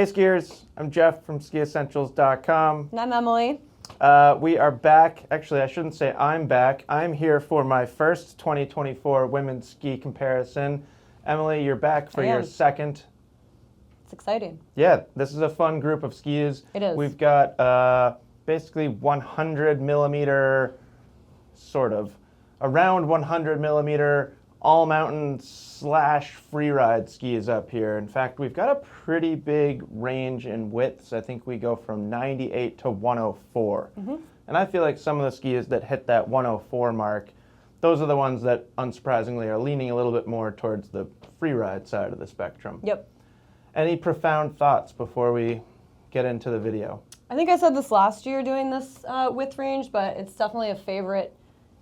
Hey skiers, I'm Jeff from skiessentials.com. And I'm Emily. We are back. Actually, I shouldn't say I'm back. I'm here for my first 2024 women's ski comparison. Emily, you're back for your second. It's exciting. Yeah, this is a fun group of skis. It is. We've got basically 100 millimeter, around 100 millimeter all mountain / freeride skis up here. In fact, we've got a pretty big range in widths. I think we go from 98 to 104. And I feel like some of the skis that hit that 104 mark, those are the ones that unsurprisingly are leaning a little bit more towards the freeride side of the spectrum. Yep. Any profound thoughts before we get into the video? I think I said this last year doing this width range, but it's definitely a favorite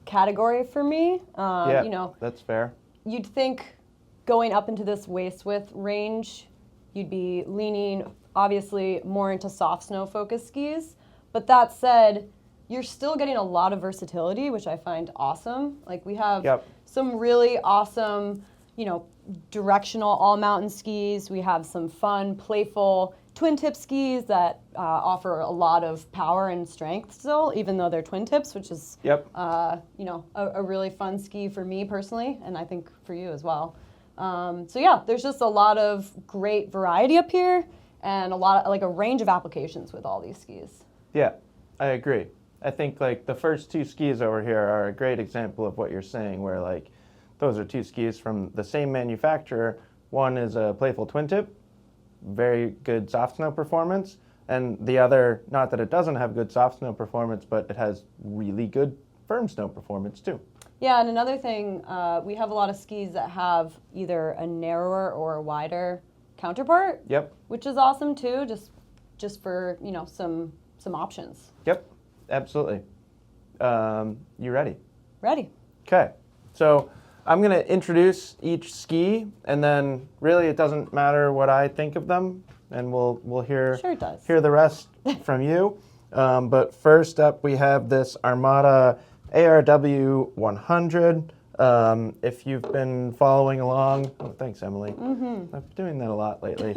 category for me. Yeah, you know, that's fair. You'd think going up into this waist width range, you'd be leaning obviously more into soft snow focused skis. But that said, you're still getting a lot of versatility, which I find awesome. Like we have some really awesome, you know, directional all mountain skis. We have some fun, playful twin tip skis that offer a lot of power and strength still, even though they're twin tips, which is, you know, a really fun ski for me personally, and I think for you as well. So yeah, there's just a lot of great variety up here and a lot of, like, a range of applications with all these skis. Yeah, I agree. I think like the first two skis over here are a great example of what you're saying, where like those are two skis from the same manufacturer. One is a playful twin tip, very good soft snow performance, and the other, not that it doesn't have good soft snow performance, but it has really good firm snow performance too. Yeah, and another thing, we have a lot of skis that have either a narrower or a wider counterpart. Yep. Which is awesome too, just for, you know, some options. Yep, absolutely. You ready? Ready. Okay, so I'm going to introduce each ski, and then really it doesn't matter what I think of them, and we'll hear hear the rest from you. But first up, we have this Armada ARW 100. If you've been following along, thanks, Emily. I've been doing that a lot lately.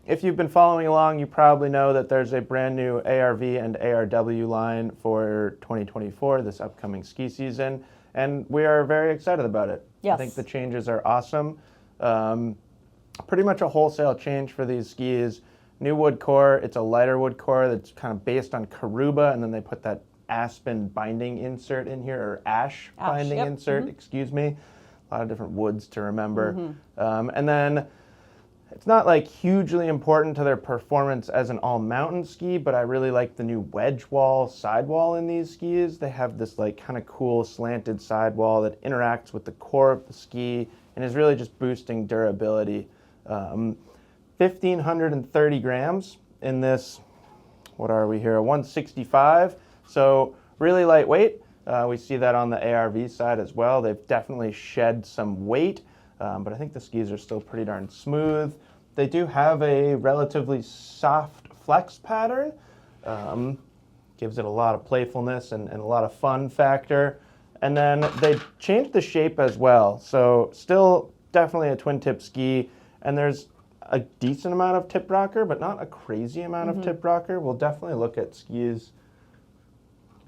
If you've been following along, you probably know that there's a brand new ARV and ARW line for 2024, this upcoming ski season. And we are very excited about it. Yes. I think the changes are awesome. Pretty much a wholesale change for these skis. New wood core. It's a lighter wood core that's kind of based on Karuba, and then they put that aspen binding insert in here, or ash binding insert, excuse me. A lot of different woods to remember. And then it's not like hugely important to their performance as an all-mountain ski, but I really like the new wedge wall sidewall in these skis. They have this like kind of cool slanted sidewall that interacts with the core of the ski and is really just boosting durability. 1,530 grams in this, what are we here, a 165. So really lightweight. We see that on the ARV side as well. They've definitely shed some weight. But I think the skis are still pretty darn smooth. They do have a relatively soft flex pattern. Gives it a lot of playfulness and a lot of fun factor. And then they changed the shape as well. So still definitely a twin tip ski. And there's a decent amount of tip rocker, but not a crazy amount of tip rocker. We'll definitely look at skis,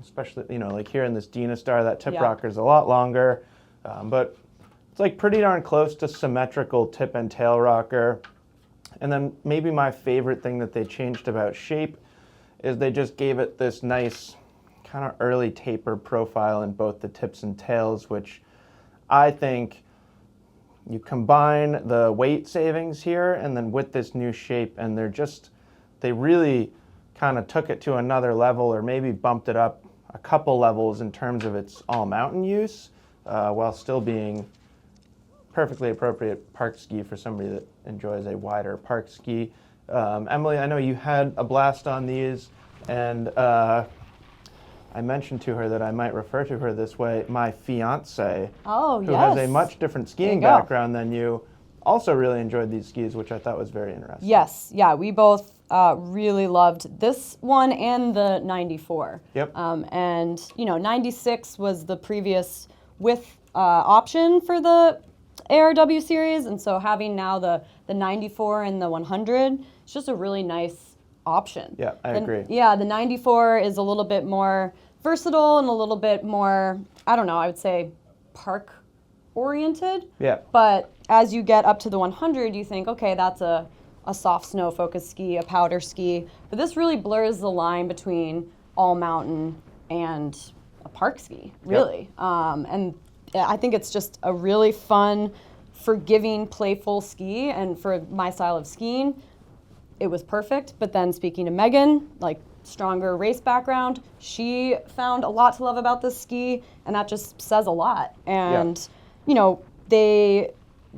especially, you know, like here in this Dynastar, that tip rocker is a lot longer. But it's like pretty darn close to symmetrical tip and tail rocker. And then maybe my favorite thing that they changed about shape is they just gave it this nice kind of early taper profile in both the tips and tails, which I think you combine the weight savings here and then with this new shape, and they really kind of took it to another level, or maybe bumped it up a couple levels in terms of its all mountain use, while still being perfectly appropriate park ski for somebody that enjoys a wider park ski. Emily, I know you had a blast on these, and I mentioned to her that I might refer to her this way, my fiance, who has a much different skiing background than you, also really enjoyed these skis, which I thought was very interesting. Yes, yeah, we both really loved this one and the 94. Yep. And, you know, 96 was the previous width option for the ARW series, and so having now the 94 and the 100, it's just a really nice option. Yeah, I agree. Yeah, the 94 is a little bit more versatile and a little bit more, I don't know, I would say park oriented. Yeah. But as you get up to the 100, you think, okay, that's a soft snow focused ski, a powder ski. But this really blurs the line between all mountain and a park ski, really. Yep. And I think it's just a really fun, forgiving, playful ski. And for my style of skiing, it was perfect. But then speaking to Megan, like stronger race background, she found a lot to love about this ski, and that just says a lot. And you know, they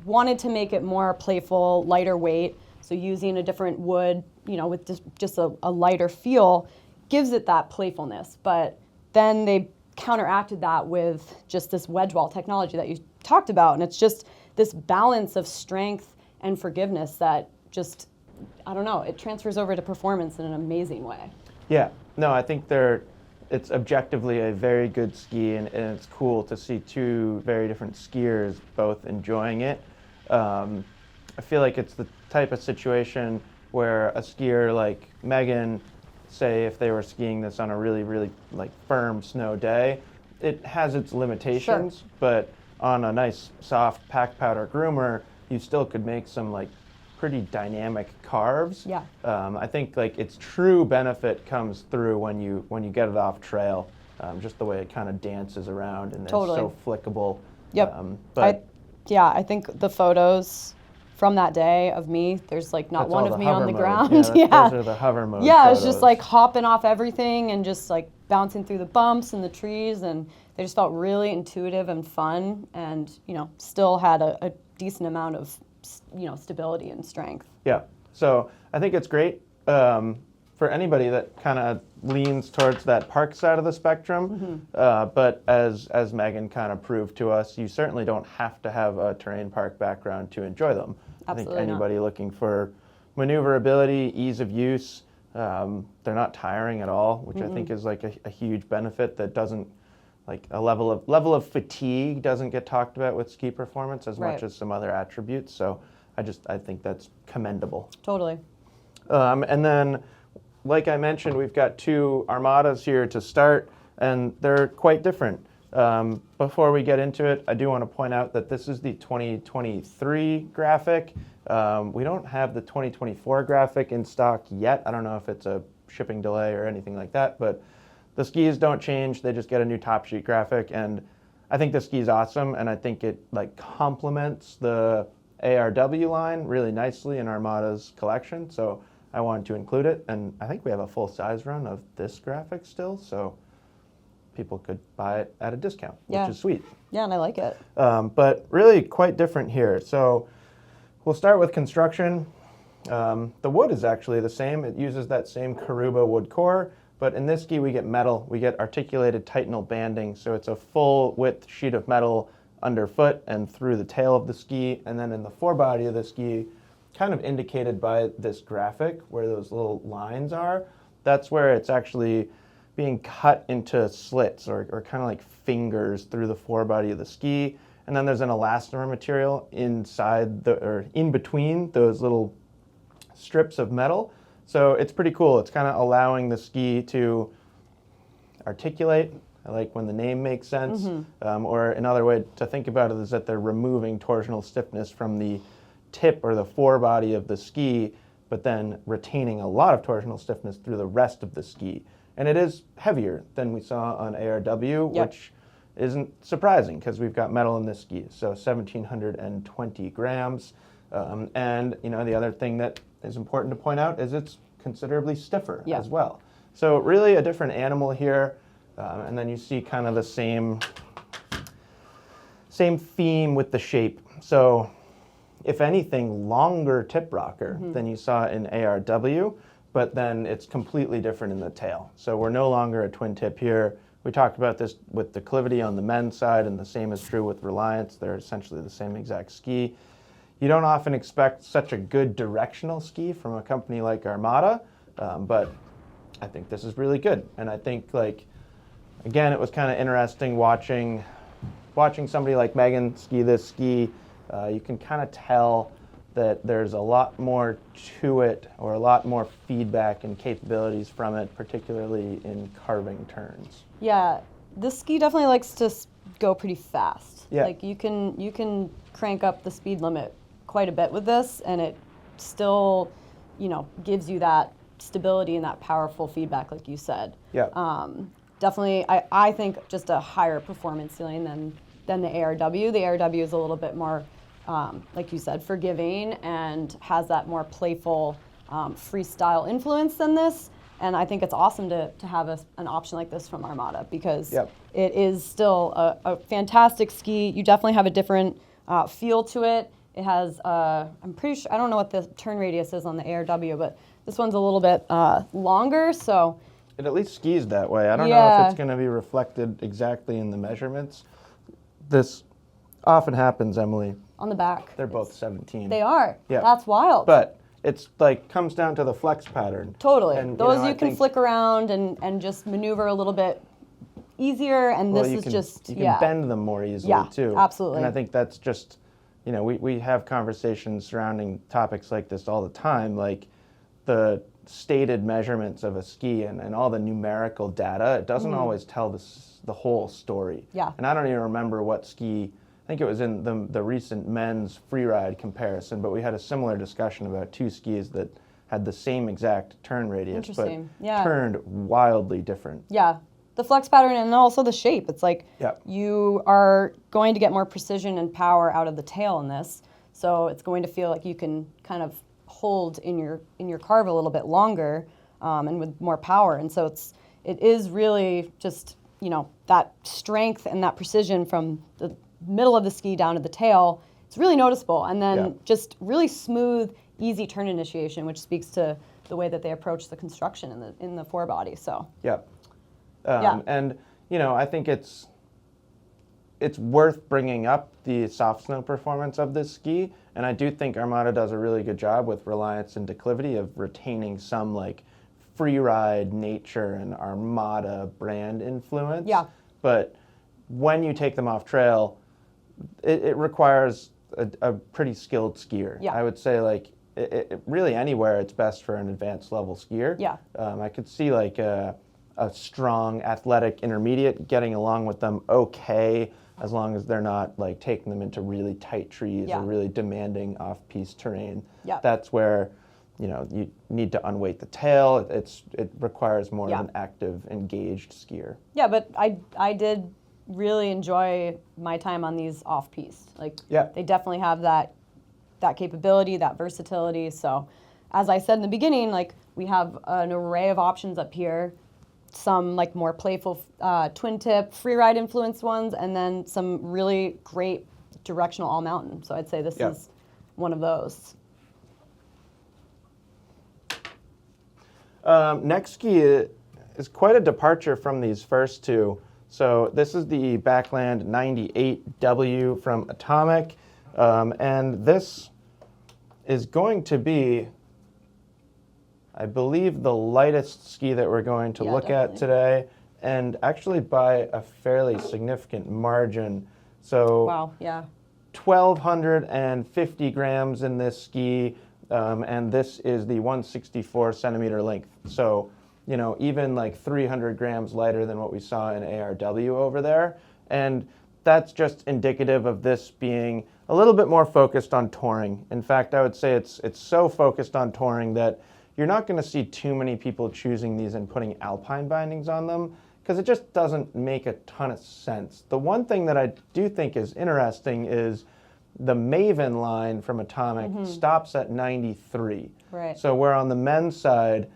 wanted to make it more playful, lighter weight. So using a different wood, you know, with just a lighter feel gives it that playfulness. But then they counteracted that with just this wedge wall technology that you talked about. And it's just this balance of strength and forgiveness that just, I don't know, it transfers over to performance in an amazing way. Yeah, no, I think it's objectively a very good ski, and it's cool to see two very different skiers both enjoying it. I feel like it's the type of situation where a skier like Megan, say if they were skiing this on a really, really like firm snow day, it has its limitations, sure. But on a nice soft pack powder groomer, you still could make some like pretty dynamic carves. Yeah. I think like its true benefit comes through when you get it off trail, just the way it kind of dances around and totally. It's so flickable. Yep. I think the photos from that day of me, there's like not one of me on the ground. Yeah, those are the hover mode. Yeah, photos. It's just like hopping off everything and just like bouncing through the bumps and the trees, and they just felt really intuitive and fun, and you know, still had a decent amount of, you know, stability and strength. Yeah, so I think it's great for anybody that kind of leans towards that park side of the spectrum. Mm-hmm. But as Megan kind of proved to us, you certainly don't have to have a terrain park background to enjoy them. Absolutely I think anybody looking for maneuverability, ease of use, they're not tiring at all, which I think is like a huge benefit that doesn't, like a level of fatigue doesn't get talked about with ski performance as much as some other attributes. So I think that's commendable. Totally. And then, like I mentioned, we've got two Armadas here to start, and they're quite different. Before we get into it, I do want to point out that this is the 2023 graphic. We don't have the 2024 graphic in stock yet. I don't know if it's a shipping delay or anything like that, but the skis don't change. They just get a new top sheet graphic, and I think the ski's awesome, and I think it like complements the ARW line really nicely in Armada's collection. So I wanted to include it, and I think we have a full size run of this graphic still, so people could buy it at a discount, which is sweet. Yeah, and I like it. But really quite different here. So we'll start with construction. The wood is actually the same. It uses that same Karuba wood core, but in this ski we get metal. We get articulated Titanal banding, so it's a full width sheet of metal underfoot and through the tail of the ski, and then in the forebody of the ski, kind of indicated by this graphic where those little lines are, that's where it's actually being cut into slits or kind of like fingers through the forebody of the ski. And then there's an elastomer material inside or in between those little strips of metal. So it's pretty cool. It's kind of allowing the ski to articulate. I like when the name makes sense. Or another way to think about it is that they're removing torsional stiffness from the tip or the forebody of the ski, but then retaining a lot of torsional stiffness through the rest of the ski. And it is heavier than we saw on ARW, which isn't surprising because we've got metal in this ski. So 1,720 grams. And you know, the other thing that is important to point out is it's considerably stiffer as well. So really a different animal here. And then you see kind of the same theme with the shape. So if anything, longer tip rocker than you saw in ARW, but then it's completely different in the tail. So we're no longer a twin tip here. We talked about this with declivity on the men's side, and the same is true with Reliance. They're essentially the same exact ski. You don't often expect such a good directional ski from a company like Armada, but I think this is really good. And I think, like, again, it was kind of interesting watching somebody like Megan ski this ski. You can kind of tell that there's a lot more to it, or a lot more feedback and capabilities from it, particularly in carving turns. Yeah, this ski definitely likes to go pretty fast. Yeah. Like you can crank up the speed limit quite a bit with this, and it still, gives you that stability and that powerful feedback, like you said. Yeah. Definitely, I think just a higher performance ceiling than the ARW. The ARW is a little bit more, like you said, forgiving and has that more playful freestyle influence than this. And I think it's awesome to have an option like this from Armada, because Yep. it is still a fantastic ski. You definitely have a different feel to it. It has, I'm pretty sure, I don't know what the turn radius is on the ARW, but this one's a little bit longer, so. It at least skis that way. I don't know Yeah. if it's going to be reflected exactly in the measurements. This often happens, Emily. On the back. They're both 17. They are. Yeah. That's wild. But it's like comes down to the flex pattern. Totally. And, Those I you can think- flick around and just maneuver a easier, and Well, this you is can, just, you can bend them more easily Yeah, too. absolutely. And I think that's just, we have conversations surrounding topics like this all the time, like the stated measurements of a ski and all the numerical data. It doesn't always tell the whole story. Yeah. And I don't even remember what ski. I think it was in the recent men's freeride comparison, but we had a similar discussion about two skis that had the same exact turn radius, but Interesting. Yeah. turned wildly different. Yeah. The flex pattern and also the shape. It's like Yep. you are going to get more precision and power out of the tail in this. So it's going to feel like you can kind of hold in your carve a little bit longer and with more power. And so it is really just, that strength and that precision from the middle of the ski down to the tail. It's really noticeable. And then Yeah. just really smooth, easy turn initiation, which speaks to the way that they approach the construction in the forebody. So Yeah. Yeah. And, I think it's worth bringing up the soft snow performance of this ski. And I do think Armada does a really good job with Reliance and Declivity of retaining some like freeride nature and Armada brand influence. Yeah. But when you take them off trail, it requires a pretty skilled skier. Yeah. I would say like it really anywhere it's best for an advanced level skier. Yeah. I could see like a strong athletic intermediate getting along with them okay, as long as they're not like taking them into really tight trees Yeah. or really demanding off-piste terrain. Yeah. That's where you need to unweight the tail. It requires more Yeah. of an active, engaged skier. Yeah, but I did really enjoy my time on these off-piste. Like, Yeah. they definitely have that capability, that versatility. So, as I said in the beginning, like, we have an array of options up here. Some like more playful twin tip, freeride influenced ones, and then some really great directional all mountain. So I'd say this Yeah. is one of those. Next ski is quite a departure from these first two. So this is the Backland 98W from Atomic, and this is going to be, I believe, the lightest ski that we're going to Yeah, look definitely. at today, and actually by a fairly significant margin. So Wow, yeah. 1,250 grams in this ski, and this is the 164 centimeter length. So, even like 300 grams lighter than what we saw in ARW over there. And that's just indicative of this being a little bit more focused on touring. In fact, I would say it's so focused on touring that you're not going to see too many people choosing these and putting alpine bindings on them, because it just doesn't make a ton of sense. The one thing that I do think is interesting is the Maven line from Atomic stops at 93. Right. So where on the men's side,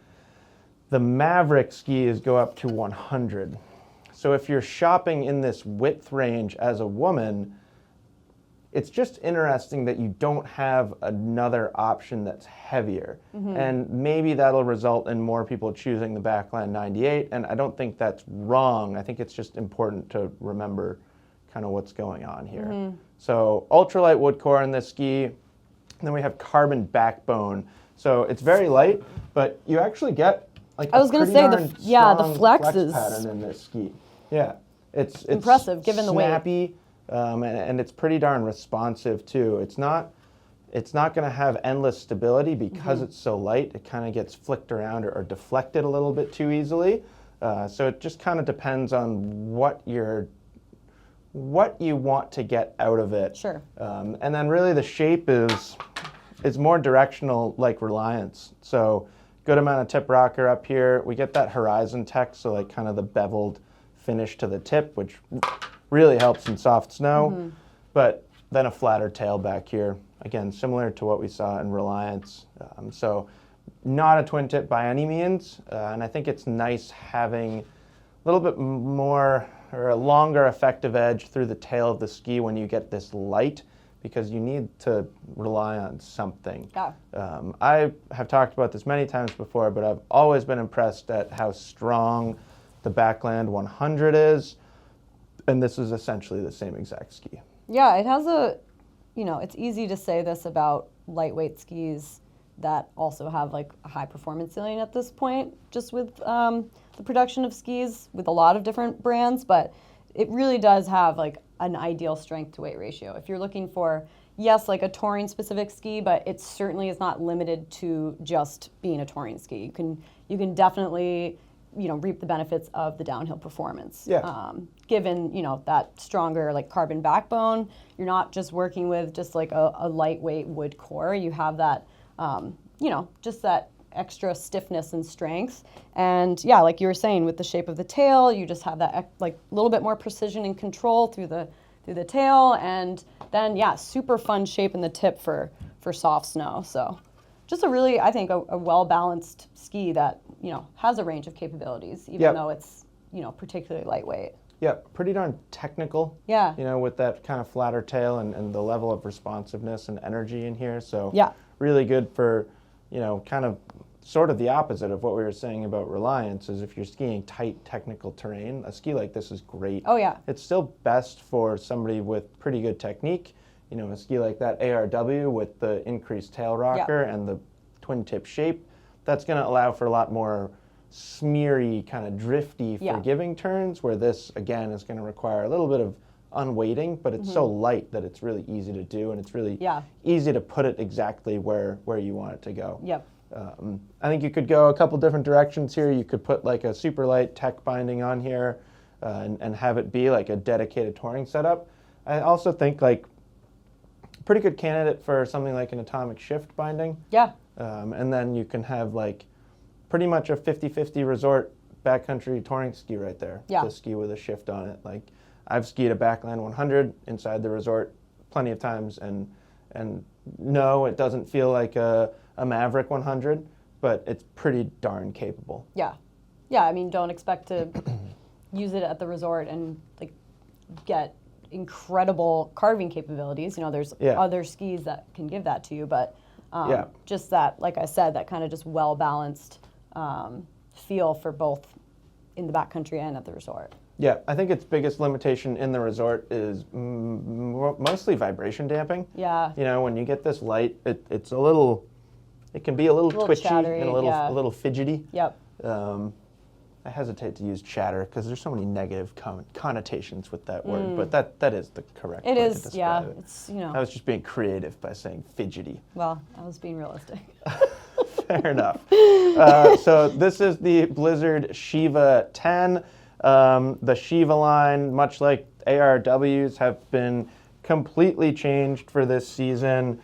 the Maverick skis go up to 100. So if you're shopping in this width range as a woman, it's just interesting that you don't have another option that's heavier. And maybe that'll result in more people choosing the Backland 98, and I don't think that's wrong. I think it's just important to remember kind of what's going on here. So ultralight wood core in this ski, and then we have carbon backbone. So it's very light, but you actually get like I was a gonna pretty say the- darn yeah, the strong flex is pattern in this ski. Yeah, it's impressive given the weight. snappy, and it's pretty darn responsive too. It's not it's not going to have endless stability because it's so light. It kind of gets flicked around or deflected a little bit too easily. So it just kind of depends on what you want to get out of it. Sure. And then really the shape is more directional, like Reliance. So good amount of tip rocker up here. We get that horizon tech, so like kind of the beveled finish to the tip, which really helps in soft snow. But then a flatter tail back here. Again, similar to what we saw in Reliance. So not a twin tip by any means. And I think it's nice having a little bit more or a longer effective edge through the tail of the ski when you get this light, because you need to rely on something. Yeah. I have talked about this many times before, but I've always been impressed at how strong the Backland 100 is. And this is essentially the same exact ski. Yeah, it has a, it's easy to say this about lightweight skis that also have like a high performance ceiling at this point, just with the production of skis with a lot of different brands, but it really does have like an ideal strength to weight ratio. If you're looking for, yes, like a touring specific ski, but it certainly is not limited to just being a touring ski. You can definitely, reap the benefits of the downhill performance. Yeah. Given, that stronger like carbon backbone, you're not just working with just like a lightweight wood core. You have that, just that extra stiffness and strength. And yeah, like you were saying, with the shape of the tail, you just have that like little bit more precision and control through the tail. And then yeah, super fun shape in the tip for soft snow. So just a really, I think, a well-balanced ski that, has a range of capabilities, even though it's, particularly lightweight. Yeah, pretty darn technical. Yeah. With that kind of flatter tail and the level of responsiveness and energy in here. So yeah, really good for, kind of sort of the opposite of what we were saying about Reliance, is if you're skiing tight technical terrain, a ski like this is great. Oh yeah. It's still best for somebody with pretty good technique. A ski like that ARW with the increased tail rocker and the twin tip shape, that's going to allow for a lot more smeary, kind of drifty, forgiving turns, where this, again, is going to require a little bit of unweighting, but it's so light that it's really easy to do, and it's really easy to put it exactly where you want it to go. Yep. I think you could go a couple different directions here. You could put like a super light tech binding on here and have it be like a dedicated touring setup. I also think like pretty good candidate for something like an atomic shift binding. Yeah. And then you can have like pretty much a 50-50 resort backcountry touring ski right there to ski with a shift on it. Like I've skied a Backland 100 inside the resort plenty of times, and no, it doesn't feel like a Maverick 100, but it's pretty darn capable. Yeah. Yeah, I mean, don't expect to use it at the resort and like get incredible carving capabilities. There's other skis that can give that to you, but just that, like I said, that kind of just well-balanced feel for both in the backcountry and at the resort. Yeah, I think its biggest limitation in the resort is mostly vibration damping. Yeah. When you get this light, it can be a little twitchy chattery, and a little fidgety. Yep. I hesitate to use chatter because there's so many negative connotations with that word, but that is the correct word to describe it. It's, I was just being creative by saying fidgety. Well, I was being realistic. Fair enough. So this is the Blizzard Sheeva 10. The Sheeva line, much like ARWs, have been completely changed for this season.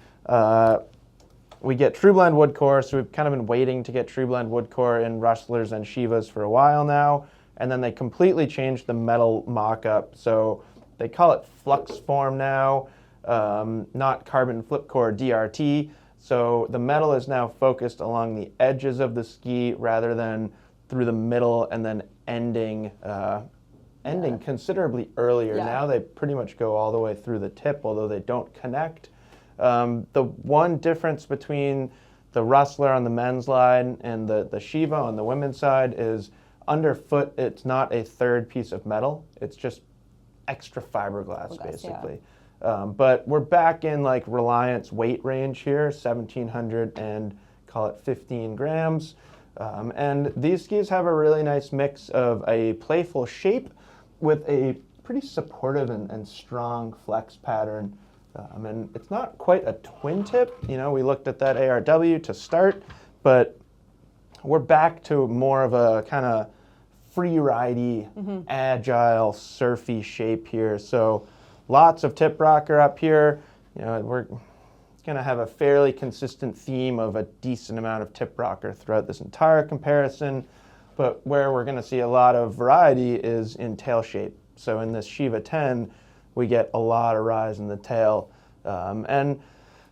We get True Blend wood core, so we've kind of been waiting to get True Blend wood core in Rustlers and Sheevas for a while now, and then they completely changed the metal mock-up. So they call it flux form now, not carbon flip core DRT. So the metal is now focused along the edges of the ski rather than through the middle and then ending considerably earlier. Yeah. Now they pretty much go all the way through the tip, although they don't connect. The one difference between the Rustler on the men's line and the Sheeva on the women's side is underfoot, it's not a third piece of metal. It's just extra fiberglass, basically. Yeah. But we're back in like Reliance weight range here, 1,700 and call it 15 grams. And these skis have a really nice mix of a playful shape with a pretty supportive and strong flex pattern And it's not quite a twin tip. We looked at that ARW to start, but we're back to more of a kind of free-ridey, agile, surfy shape here. So lots of tip rocker up here. We're going to have a fairly consistent theme of a decent amount of tip rocker throughout this entire comparison. But where we're going to see a lot of variety is in tail shape. So in this Sheeva 10, we get a lot of rise in the tail. And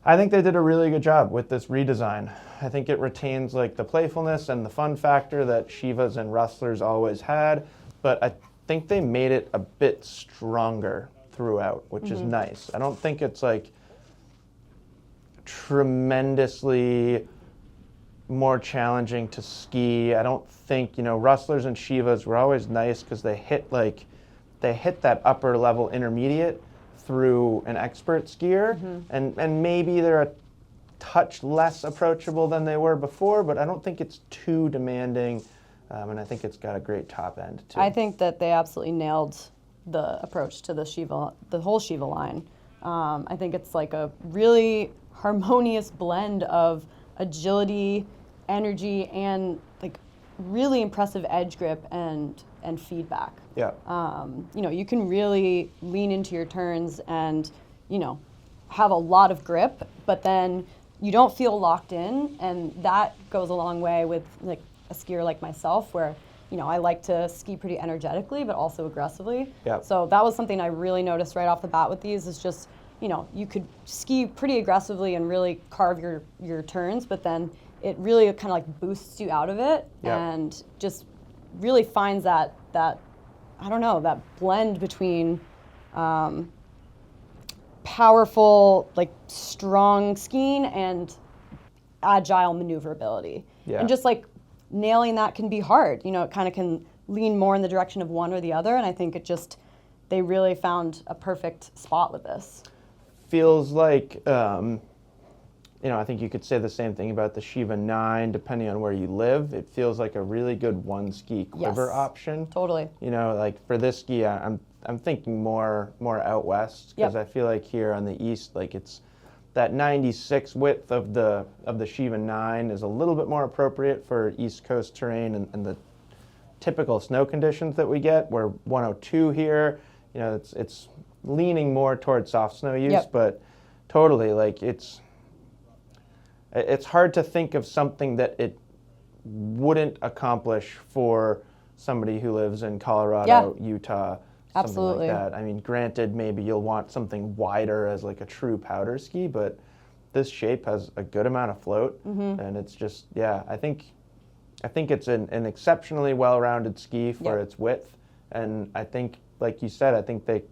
I think they did a really good job with this redesign. I think it retains like the playfulness and the fun factor that Sheevas and Rustlers always had, but I think they made it a bit stronger throughout, which is nice. I don't think it's like tremendously more challenging to ski. I don't think, Rustlers and Sheevas were always nice because they hit that upper level intermediate through an expert skier, and maybe they're a touch less approachable than they were before, but I don't think it's too demanding, and I think it's got a great top end too. I think that they absolutely nailed the approach to the whole Sheeva line. I think it's like a really harmonious blend of agility, energy, and like really impressive edge grip and feedback. Yeah. You can really lean into your turns and, have a lot of grip, but then you don't feel locked in, and that goes a long way with like a skier like myself where, I like to ski pretty energetically, but also aggressively. Yeah. So that was something I really noticed right off the bat with these is just, you could ski pretty aggressively and really carve your turns, but then it really kind of like boosts you out of it and just really finds that I don't know, that blend between powerful, like strong skiing and agile maneuverability. Yeah. And just like nailing that can be hard. It kind of can lean more in the direction of one or the other. And I think they really found a perfect spot with this. Feels like, I think you could say the same thing about the Sheeva 9, depending on where you live. It feels like a really good one ski quiver option. Totally. Like for this ski, I'm thinking more out west because I feel like here on the east, like it's that 96 width of the Sheeva 9 is a little bit more appropriate for East Coast terrain and the typical snow conditions that we get. Where 102 here, it's leaning more towards soft snow use, but totally like it's hard to think of something that it wouldn't accomplish for somebody who lives in Colorado, Utah, something like that. I mean, granted, maybe you'll want something wider as like a true powder ski, but this shape has a good amount of float, and it's just, I think it's an exceptionally well-rounded ski for its width, and I think, like you said, I think they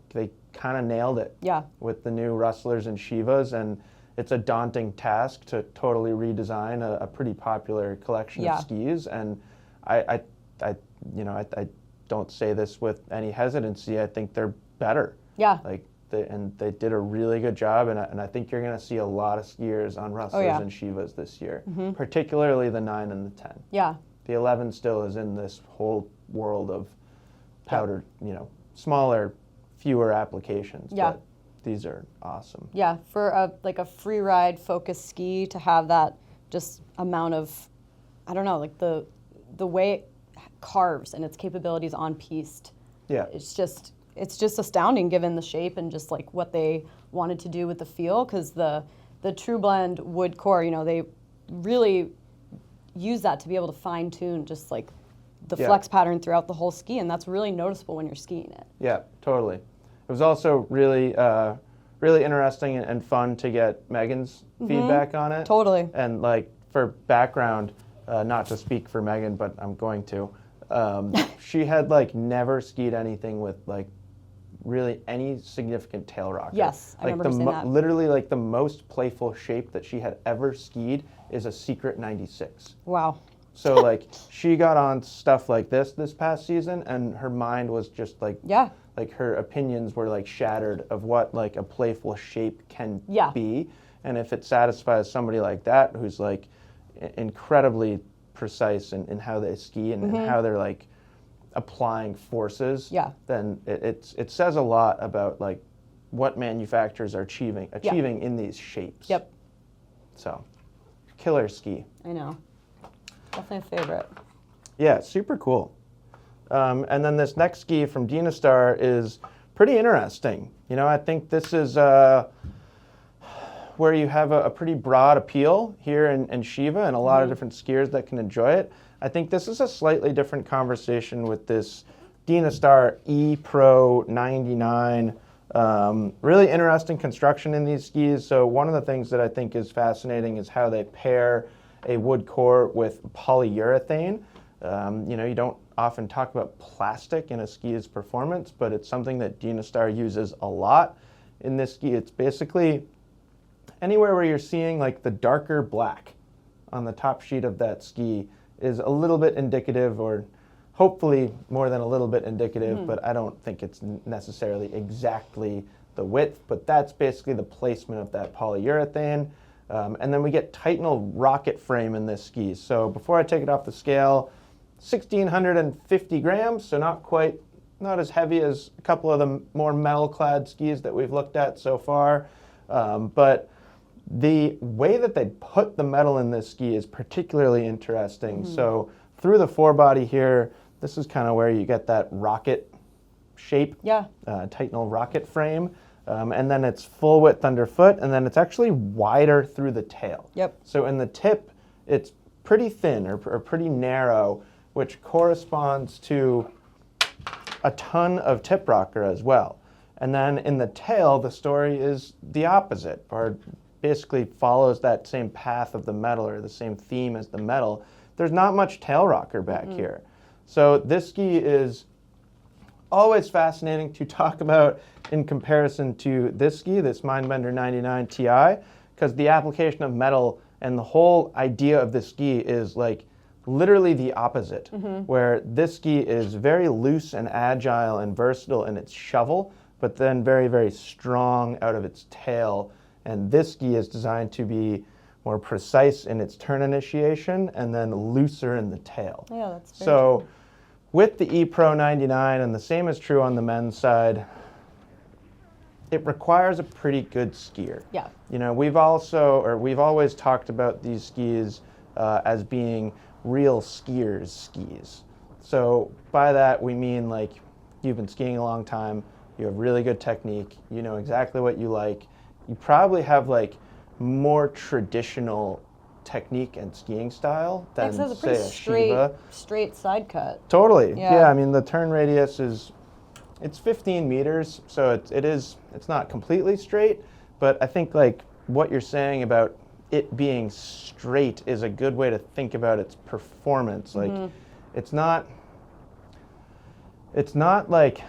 kind of nailed it with the new Rustlers and Sheevas, and it's a daunting task to totally redesign a pretty popular collection of skis, and I don't say this with any hesitancy. I think they're better. Yeah. They did a really good job, and I think you're going to see a lot of skiers on Rustlers and Sheevas this year, particularly the 9 and the 10. Yeah. The 11 still is in this whole world of powdered, smaller, fewer applications. Yeah. But these are awesome. Yeah, for a free ride focused ski to have that just amount of, I don't know, like the way it carves and its capabilities on piste. Yeah. It's just astounding given the shape and just like what they wanted to do with the feel, because the True Blend wood core, they really use that to be able to fine tune just like the flex pattern throughout the whole ski, and that's really noticeable when you're skiing it. Yeah, totally. It was also really interesting and fun to get Megan's feedback on it. Totally. And like for background, not to speak for Megan, but I'm going to. She had like never skied anything with like really any significant tail rocker. Yes, I remember seeing that. Literally like the most playful shape that she had ever skied is a Secret 96. Wow. So like she got on stuff like this past season, and her mind was just like like her opinions were like shattered of what like a playful shape can be, and if it satisfies somebody like that who's like incredibly precise in how they ski and how they're like applying forces, then it says a lot about like what manufacturers are achieving in these shapes. Yep. So, killer ski. I know. Definitely a favorite. Yeah, super cool. And then this next ski from Dynastar is pretty interesting. You know, I think this is where you have a pretty broad appeal here in Sheeva and a lot of different skiers that can enjoy it. I think this is a slightly different conversation with this Dynastar E-Pro 99. Really interesting construction in these skis. So one of the things that I think is fascinating is how they pair a wood core with polyurethane. You know, you don't often talk about plastic in a ski's performance, but it's something that Dynastar uses a lot in this ski. It's basically anywhere where you're seeing like the darker black on the top sheet of that ski is a little bit indicative, or hopefully more than a little bit indicative, but I don't think it's necessarily exactly the width, but that's basically the placement of that polyurethane. And then we get Titanal rocket frame in this ski. So before I take it off the scale, 1,650 grams, so not as heavy as a couple of the more metal-clad skis that we've looked at so far. But the way that they put the metal in this ski is particularly interesting. So through the forebody here, this is kind of where you get that rocket shape, Titanal rocket frame. And then it's full width underfoot, and then it's actually wider through the tail. Yep. So in the tip, it's pretty thin or pretty narrow, which corresponds to a ton of tip rocker as well. And then in the tail, the story is the opposite, or basically follows that same path of the metal, or the same theme as the metal. There's not much tail rocker back here. So this ski is always fascinating to talk about in comparison to this ski, this Mindbender 99 Ti, because the application of metal and the whole idea of this ski is like literally the opposite, where this ski is very loose and agile and versatile in its shovel, but then very, very strong out of its tail. And this ski is designed to be more precise in its turn initiation and then looser in the tail. Yeah, that's very so true. With the E-Pro 99, and the same is true on the men's side, it requires a pretty good skier. Yeah. You know, we've always talked about these skis as being real skiers' skis. So by that we mean like you've been skiing a long time, you have really good technique, you know exactly what you like, you probably have like more traditional technique and skiing style than It has a say pretty a Sheeva. straight side cut. Totally. Yeah. Yeah, I mean the turn radius it's 15 meters, so it's not completely straight, but I think like what you're saying about it being straight is a good way to think about its performance. Like it's not like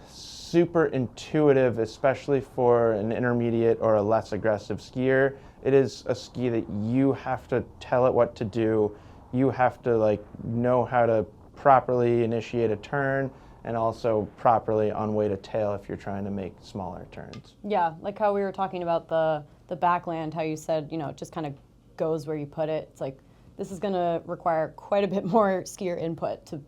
super intuitive, especially for an intermediate or a less aggressive skier. It is a ski that you have to tell it what to do. You have to like know how to properly initiate a turn and also properly on-way to tail if you're trying to make smaller turns. Yeah, like how we were talking about the Backland, how you said, you know, it just kind of goes where you put it. It's like, this is going to require quite a bit more skier input to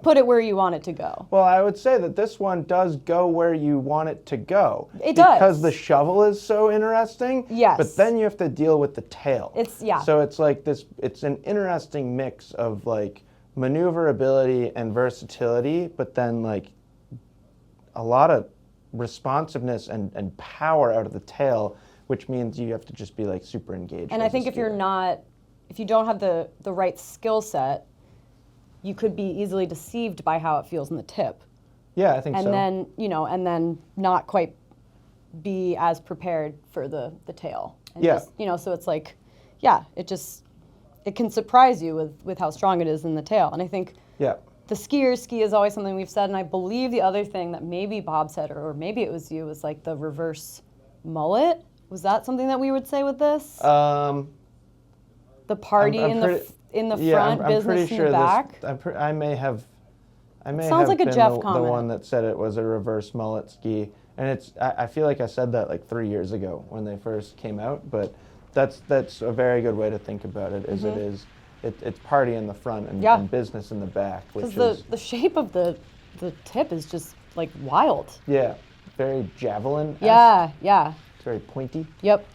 put it where you want it to go. Well, I would say that this one does go where you want it to go. It does. Because the shovel is so interesting. Yes. But then you have to deal with the tail. Yeah. So it's like this, it's an interesting mix of like maneuverability and versatility, but then like a lot of responsiveness and power out of the tail, which means you have to just be like super engaged. And I think if you don't have the right skill set, you could be easily deceived by how it feels in the tip. Yeah, I think so. And then, you know, and then not quite be as prepared for the tail. And just, you know, so it's like, yeah, it can surprise you with how strong it is in the tail. And I think the skier's ski is always something we've said, and I believe the other thing that maybe Bob said, or maybe it was you, was like the reverse mullet. Was that something that we would say with this? The party in the front, business in the back. I may have Sounds like a been Jeff the comment. one that said it was a reverse mullet ski, and I feel like I said that like 3 years ago when they first came out, but that's a very good way to think about it. It's party in the front and business in the back, which is the shape of the tip is just like wild. Yeah. very javelin. Yeah, yeah. It's very pointy. Yep.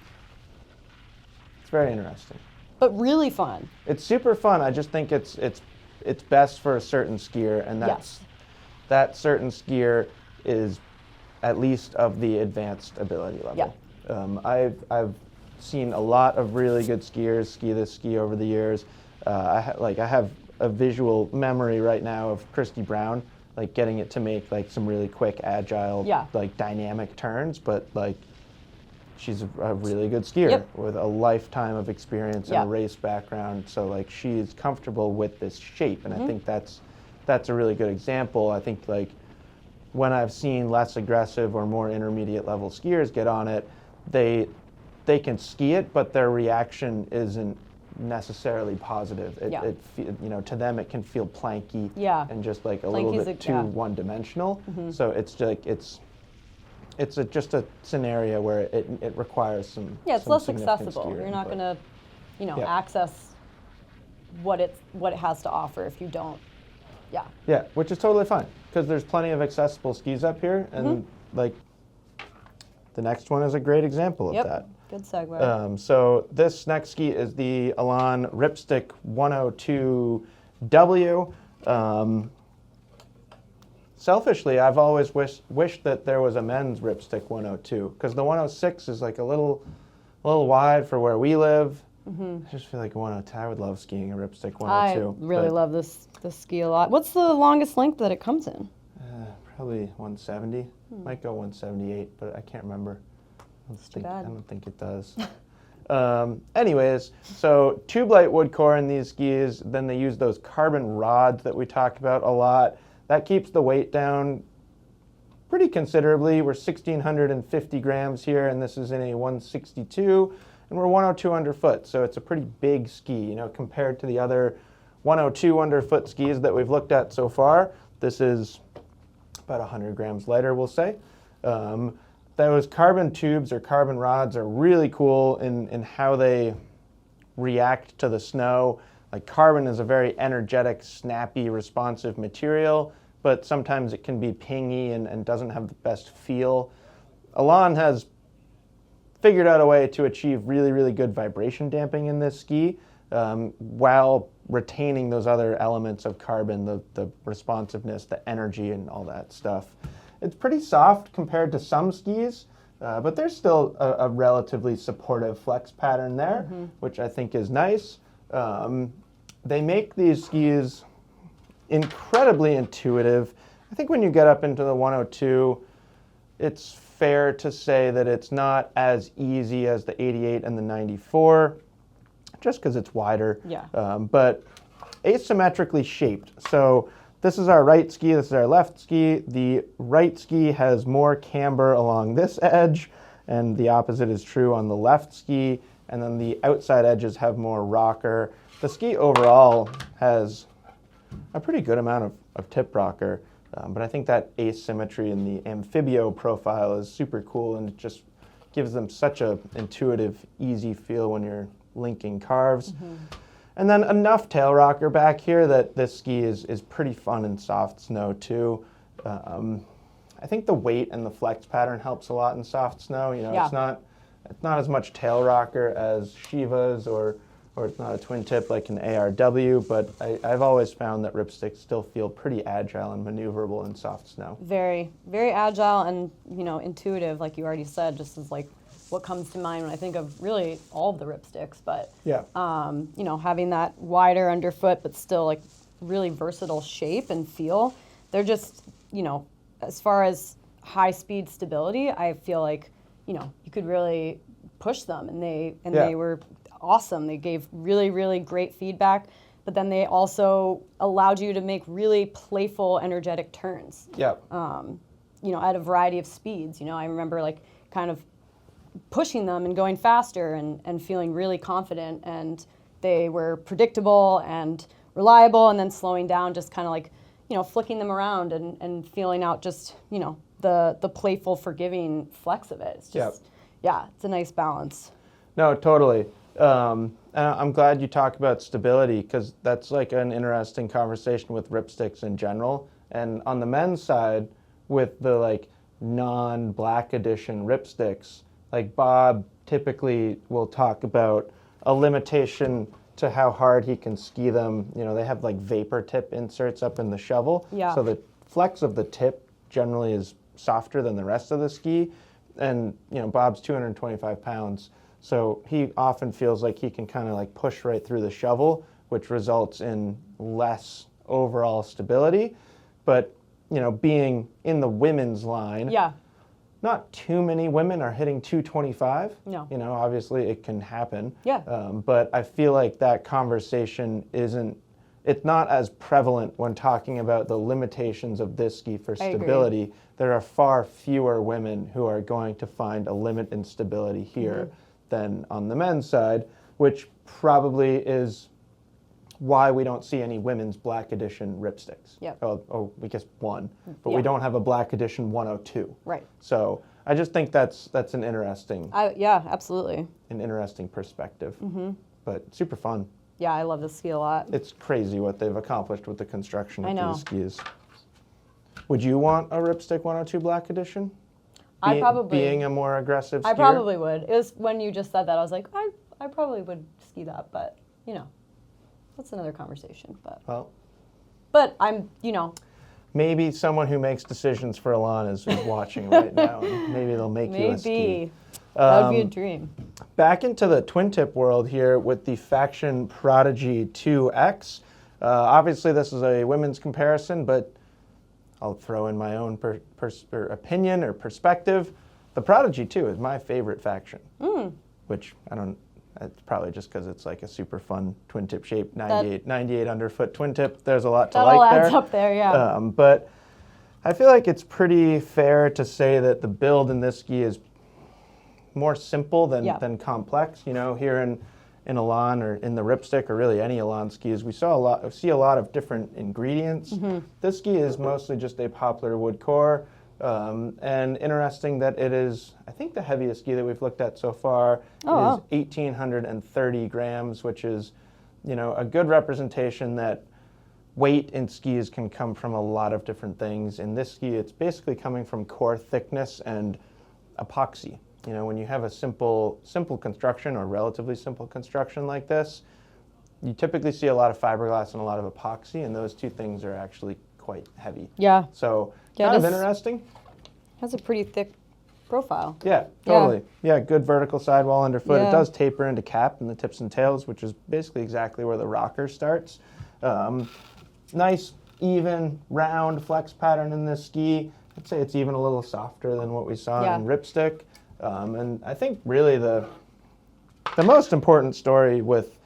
It's very interesting. But really fun. It's super fun. I just think it's best for a certain skier, and that certain skier is at least of the advanced ability level. Yeah. I've seen a lot of really good skiers ski this ski over the years. I have a visual memory right now of Christy Brown, like getting it to make like some really quick, agile, like dynamic turns, but like she's a really good skier with a lifetime of experience and a race background. So like she's comfortable with this shape, and I think that's a really good example. I think like when I've seen less aggressive or more intermediate level skiers get on it, they can ski it, but their reaction isn't necessarily positive. To them it can feel planky and just like a little bit too one-dimensional. So it's like it's just a scenario where it requires some it's some less significant accessible. skier You're not input. going to access what it has to offer if you don't. Yeah, which is totally fine because there's plenty of accessible skis up here, and like the next one is a great example of that. Good segue. So this next ski is the Elan Ripstick 102W. Selfishly, I've always wished that there was a men's Ripstick 102 because the 106 is like a little wide for where we live. I just feel like 102. I would love skiing a Ripstick 102. I really love this ski a lot. What's the longest length that it comes in? Probably 170. Might go 178, but I can't remember. I don't think it does. Anyways, so tube light wood core in these skis. Then they use those carbon rods that we talk about a lot. That keeps the weight down pretty considerably. We're 1,650 grams here, and this is in a 162, and we're 102 underfoot. So it's a pretty big ski, compared to the other 102 underfoot skis that we've looked at so far. This is about 100 grams lighter, we'll say. Those carbon tubes or carbon rods are really cool in how they react to the snow. Like carbon is a very energetic, snappy, responsive material, but sometimes it can be pingy and doesn't have the best feel. Elan has figured out a way to achieve really, really good vibration damping in this ski while retaining those other elements of carbon, the responsiveness, the energy, and all that stuff. It's pretty soft compared to some skis, but there's still a relatively supportive flex pattern there, which I think is nice. They make these skis incredibly intuitive. I think when you get up into the 102, it's fair to say that it's not as easy as the 88 and the 94, just because it's wider, but asymmetrically shaped. So this is our right ski, this is our left ski. The right ski has more camber along this edge, and the opposite is true on the left ski, and then the outside edges have more rocker. The ski overall has a pretty good amount of tip rocker, but I think that asymmetry in the amphibio profile is super cool, and it just gives them such a intuitive, easy feel when you're linking carves. And then enough tail rocker back here that this ski is pretty fun in soft snow too. I think the weight and the flex pattern helps a lot in soft snow. It's not as much tail rocker as Sheeva's or it's not a twin tip like an ARW, but I've always found that Ripsticks still feel pretty agile and maneuverable in soft snow. Very, very agile and intuitive, like you already said, just as like what comes to mind when I think of really all of the Ripsticks, but having that wider underfoot but still like really versatile shape and feel. They're just, as far as high speed stability, I feel like, you could really push them, and they were awesome. They gave really, really great feedback, but then they also allowed you to make really playful, energetic turns. At a variety of speeds. I remember like kind of pushing them and going faster and feeling really confident, and they were predictable and reliable, and then slowing down, just kind of like, flicking them around and feeling out just, the playful, forgiving flex of it. It's just, it's a nice balance. No, totally. And I'm glad you talk about stability, because that's like an interesting conversation with Ripsticks in general. And on the men's side, with the like non-Black Edition Ripsticks, like Bob typically will talk about a limitation to how hard he can ski them. You know, they have like vapor tip inserts up in the shovel. Yeah. So the flex of the tip generally is softer than the rest of the ski. And, you know, Bob's 225 pounds. So he often feels like he can kind of like push right through the shovel, which results in less overall stability. But, you know, being in the women's line, Yeah. not too many women are hitting 225. No. You know, obviously it can happen. Yeah. But I feel like that conversation it's not as prevalent when talking about the limitations of this ski for I agree. stability. There are far fewer women who are going to find a limit in stability here than on the men's side, which probably is why we don't see any women's Black Edition Ripsticks. Yep. Oh, we guess one, but Yeah. we don't have a Black Edition 102. Right. So I just think that's an interesting Yeah, absolutely. perspective. But super fun. Yeah, I love this ski a lot. It's crazy what they've accomplished with the construction I of know. these skis. Would you want a Ripstick 102 Black Edition? I probably Being a more aggressive skier? I probably would. It was when you just said that, I was like, I probably would ski that, but you know, that's another conversation. But I'm, you know, Maybe someone who makes decisions for Elan is watching right now, and maybe they'll make you a ski. maybe that would be a dream. Back into the twin tip world here with the Faction Prodigy 2X. Obviously, this is a women's comparison, but I'll throw in my own opinion or perspective. The Prodigy 2 is my favorite faction, which it's probably just because it's like a super fun twin tip shape, 98 underfoot twin tip. There's a lot to That like all there. adds up there, yeah. But I feel like it's pretty fair to say that the build in this ski is more simple than complex. You know, here in Elan or in the Ripstick or really any Elan skis, we see a lot of different ingredients. This ski is mostly just a poplar wood core. And interesting that it is, I think the heaviest ski that we've looked at so far is 1,830 grams, which is, you know, a good representation that weight in skis can come from a lot of different things. In this ski, it's basically coming from core thickness and epoxy. You know, when you have a simple construction or relatively simple construction like this, you typically see a lot of fiberglass and a lot of epoxy, and those two things are actually quite heavy. Yeah. So Yeah, kind of this interesting. has a pretty thick profile. Yeah, totally. Yeah, good vertical sidewall underfoot. Yeah. It does taper into cap in the tips and tails, which is basically exactly where the rocker starts. Nice, even, round flex pattern in this ski. I'd say it's even a little softer than what we saw in Ripstick. And I think really the most important story with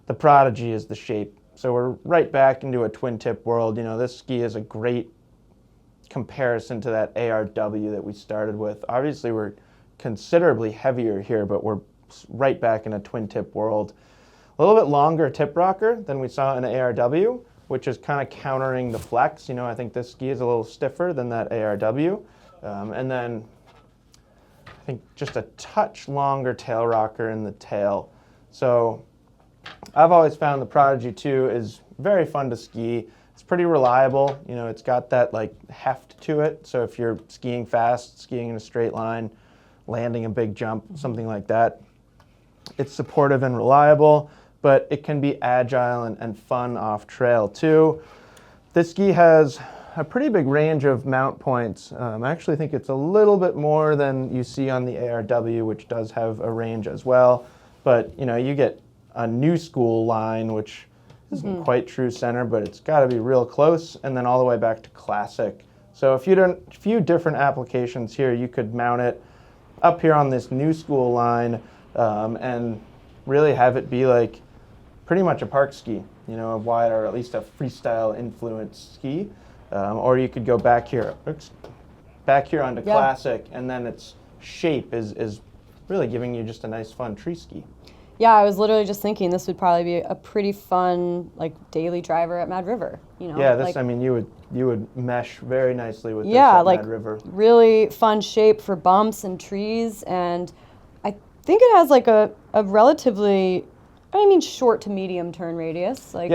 the Prodigy is the shape. So we're right back into a twin tip world. You know, this ski is a great comparison to that ARW that we started with. Obviously, we're considerably heavier here, but we're right back in a twin tip world. A little bit longer tip rocker than we saw in the ARW, which is kind of countering the flex. You know, I think this ski is a little stiffer than that ARW. And then I think just a touch longer tail rocker in the tail. So I've always found the Prodigy 2 is very fun to ski. It's pretty reliable. You know, it's got that like heft to it. So if you're skiing fast, skiing in a straight line, landing a big jump, something like that, it's supportive and reliable, but it can be agile and fun off trail too. This ski has a pretty big range of mount points. I actually think it's a little bit more than you see on the ARW, which does have a range as well. But you know, you get a new school line, which isn't quite true center, but it's got to be real close, and then all the way back to classic. So a few different applications here. You could mount it up here on this new school line and really have it be like pretty much a park ski, you know, a wide or at least a freestyle influenced ski. Or you could go back here onto classic, and then its shape is really giving you just a nice fun tree ski. Yeah, I was literally just thinking this would probably be a pretty fun like daily driver at Mad River. You know, yeah, this like, I mean you would mesh very nicely with this at like Mad River. Really fun shape for bumps and trees, and I think it has like a relatively, I mean, short to medium turn radius. Like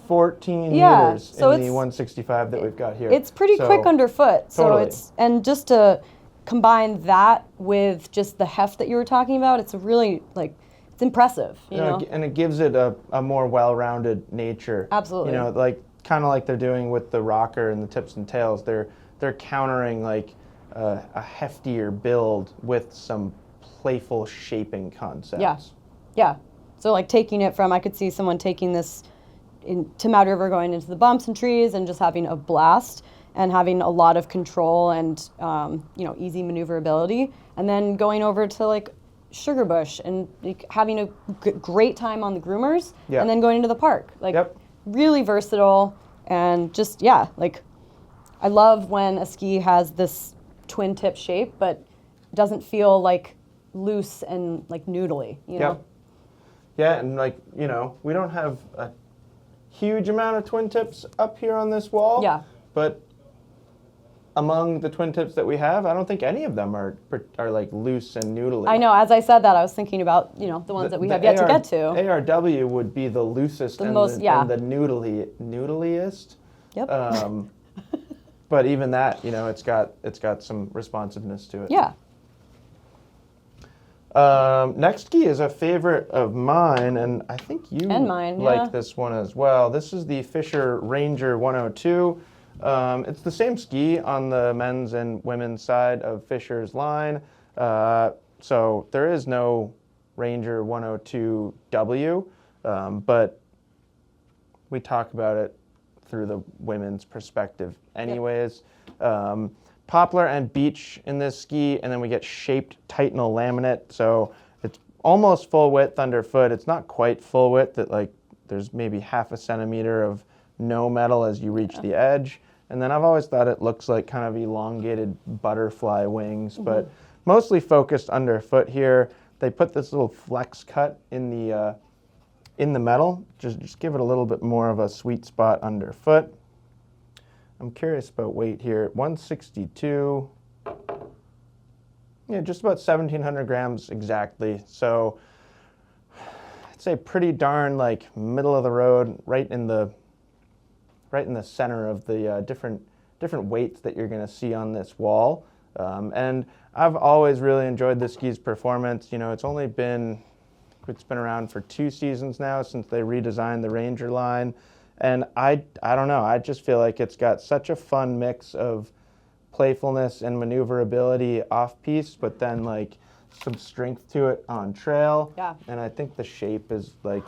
14 meters so in the 165 that we've got here. It's pretty quick underfoot. So totally. and just to combine that with just the heft that you were talking about, it's a really, like, it's impressive, you know? And it gives it a more well-rounded nature. Absolutely. You know, like kind of like they're doing with the rocker and the tips and tails. They're countering like a heftier build with some playful shaping concepts. Yeah, yeah. So like taking it from, I could see someone taking this to Mad River, going into the bumps and trees and just having a blast and having a lot of control and, you know, easy maneuverability. And then going over to like Sugar Bush and like, having a great time on the groomers. Yep. And then going into the park. Like, Yep. really versatile and just, yeah, like, I love when a ski has this twin tip shape, but doesn't feel like loose and like noodly, you know? Yep. Yeah, and like, you know, we don't have a huge amount of twin tips up here on this wall. Yeah. But among the twin tips that we have, I don't think any of them are like loose and noodly. I know, as I said that, I was thinking about, you know, the ones that we have yet to get to. ARW would be the loosest and most, and the noodliest. Yep. But even that, you know, it's got some responsiveness to it. Yeah. Next ski is a favorite of mine, and I think you And mine, like yeah. this one as well. This is the Fischer Ranger 102. It's the same ski on the men's and women's side of Fischer's line. So there is no Ranger 102W, but we talk about it through the women's perspective anyways. Poplar and beech in this ski, and then we get shaped Titanal laminate. So it's almost full width underfoot. It's not quite full width. Like there's maybe half a centimeter of no metal as you reach the edge. And then I've always thought it looks like kind of elongated butterfly wings, but mostly focused underfoot here. They put this little flex cut in the metal, just give it a little bit more of a sweet spot underfoot. I'm curious about weight here. 162. Yeah, just about 1,700 grams exactly. So I'd say pretty darn like middle of the road, right in the center of the different weights that you're going to see on this wall. And I've always really enjoyed this ski's performance. You know, it's been around for 2 seasons now since they redesigned the Ranger line. And I don't know, I just feel like it's got such a fun mix of playfulness and maneuverability off-piste, but then like some strength to it on trail. Yeah. And I think the shape is like,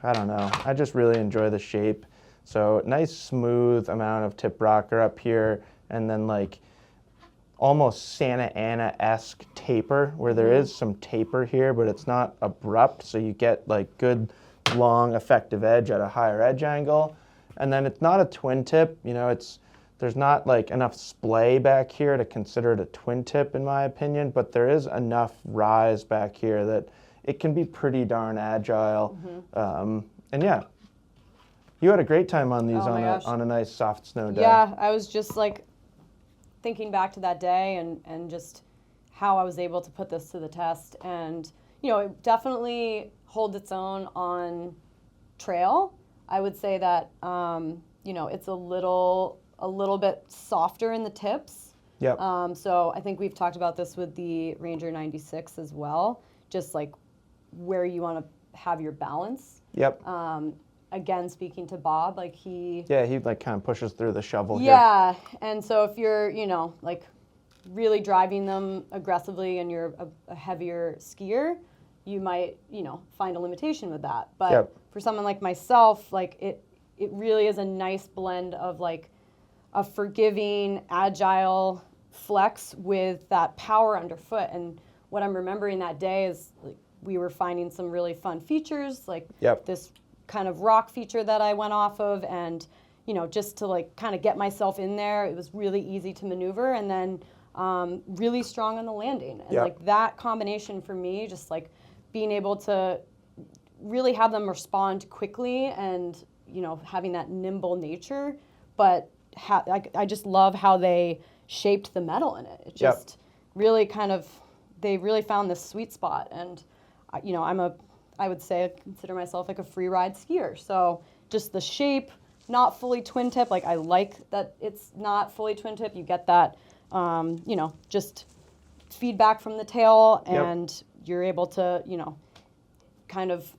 I don't know, I just really enjoy the shape. So nice smooth amount of tip rocker up here, and then like almost Santa Ana-esque taper, where there is some taper here, but it's not abrupt, so you get like good long effective edge at a higher edge angle. And then it's not a twin tip, you know, there's not like enough splay back here to consider it a twin tip in my opinion, but there is enough rise back here that it can be pretty darn agile. And yeah, you had a great time on these on a nice soft snow day. Yeah, I was just like thinking back to that day and just how I was able to put this to the test. And, you know, it definitely holds its own on trail. I would say that, you know, it's a little bit softer in the tips. Yep. So I think we've talked about this with the Ranger 96 as well, just like where you want to have your balance. Yep. Again, speaking to Bob, like he like kind of pushes through the shovel here. Yeah, and so if you're, you know, like really driving them aggressively and you're a heavier skier, you might, you know, find a limitation with that. But for someone like myself, like it really is a nice blend of like a forgiving, agile flex with that power underfoot. And what I'm remembering that day is like we were finding some really fun features, like this kind of rock feature that I went off of, and, you know, just to like kind of get myself in there, it was really easy to maneuver, and then really strong on the landing. And like that combination for me, just like being able to really have them respond quickly and, you know, having that nimble nature, but I just love how they shaped the metal in it. It just really kind of, they really found this sweet spot. And, you know, I would say I consider myself like a free ride skier. So just the shape, not fully twin tip. Like I like that it's not fully twin tip. You get that you know, just feedback from the tail, Yep. and you're able to, you know, kind of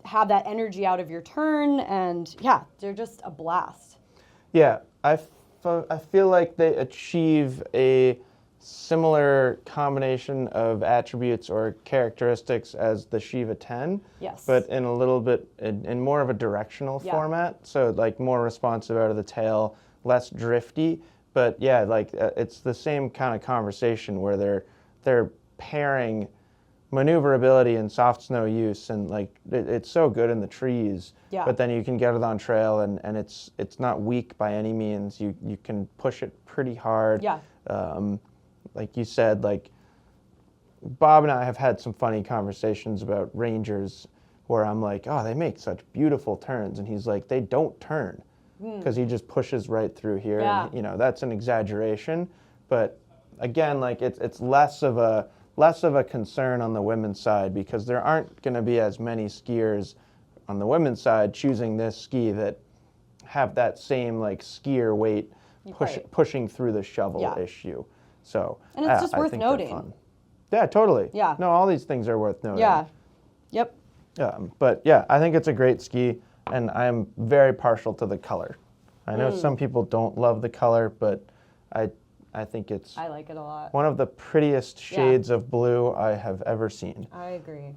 have that energy out of your turn, and yeah, they're just a blast. Yeah, I feel like they achieve a similar combination of attributes or characteristics as the Sheeva 10, Yes. but in a little bit, in more of a directional Yeah. format, so like more responsive out of the tail, less drifty, but yeah, like it's the same kind of conversation where they're pairing maneuverability and soft snow use, and like it's so good in the trees. Yeah. But then you can get it on trail, and it's not weak by any means. You can push it pretty hard. Yeah. Like you said, like Bob and I have had some funny conversations about Rangers where I'm like, oh, they make such beautiful turns, and he's like, they don't turn because he just pushes right through here. Yeah. And, you know, that's an exaggeration, but again, like it's less of a concern on the women's side because there aren't going to be as many skiers on the women's side choosing this ski that have that same like skier weight Right. pushing through the shovel Yeah. issue. So And it's just I worth think they're noting. fun. Yeah, totally. Yeah. No, all these things are worth noting. Yeah. Yep. But yeah, I think it's a great ski, and I'm very partial to the color. I know some people don't love the color, but I think it's I like it a lot. one of the prettiest shades of blue I have ever seen. I agree.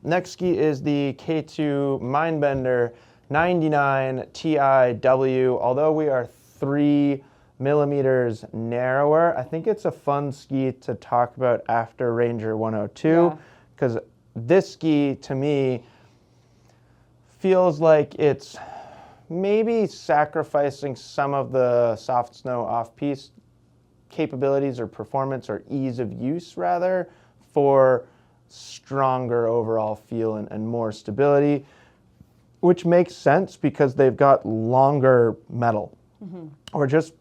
Next ski is the K2 Mindbender 99 TIW. Although we are 3 millimeters narrower, I think it's a fun ski to talk about after Ranger 102 Yeah. because this ski to me feels like it's maybe sacrificing some of the soft snow off-piste capabilities or performance or ease of use rather for stronger overall feel and more stability, which makes sense because they've got longer metal. Or just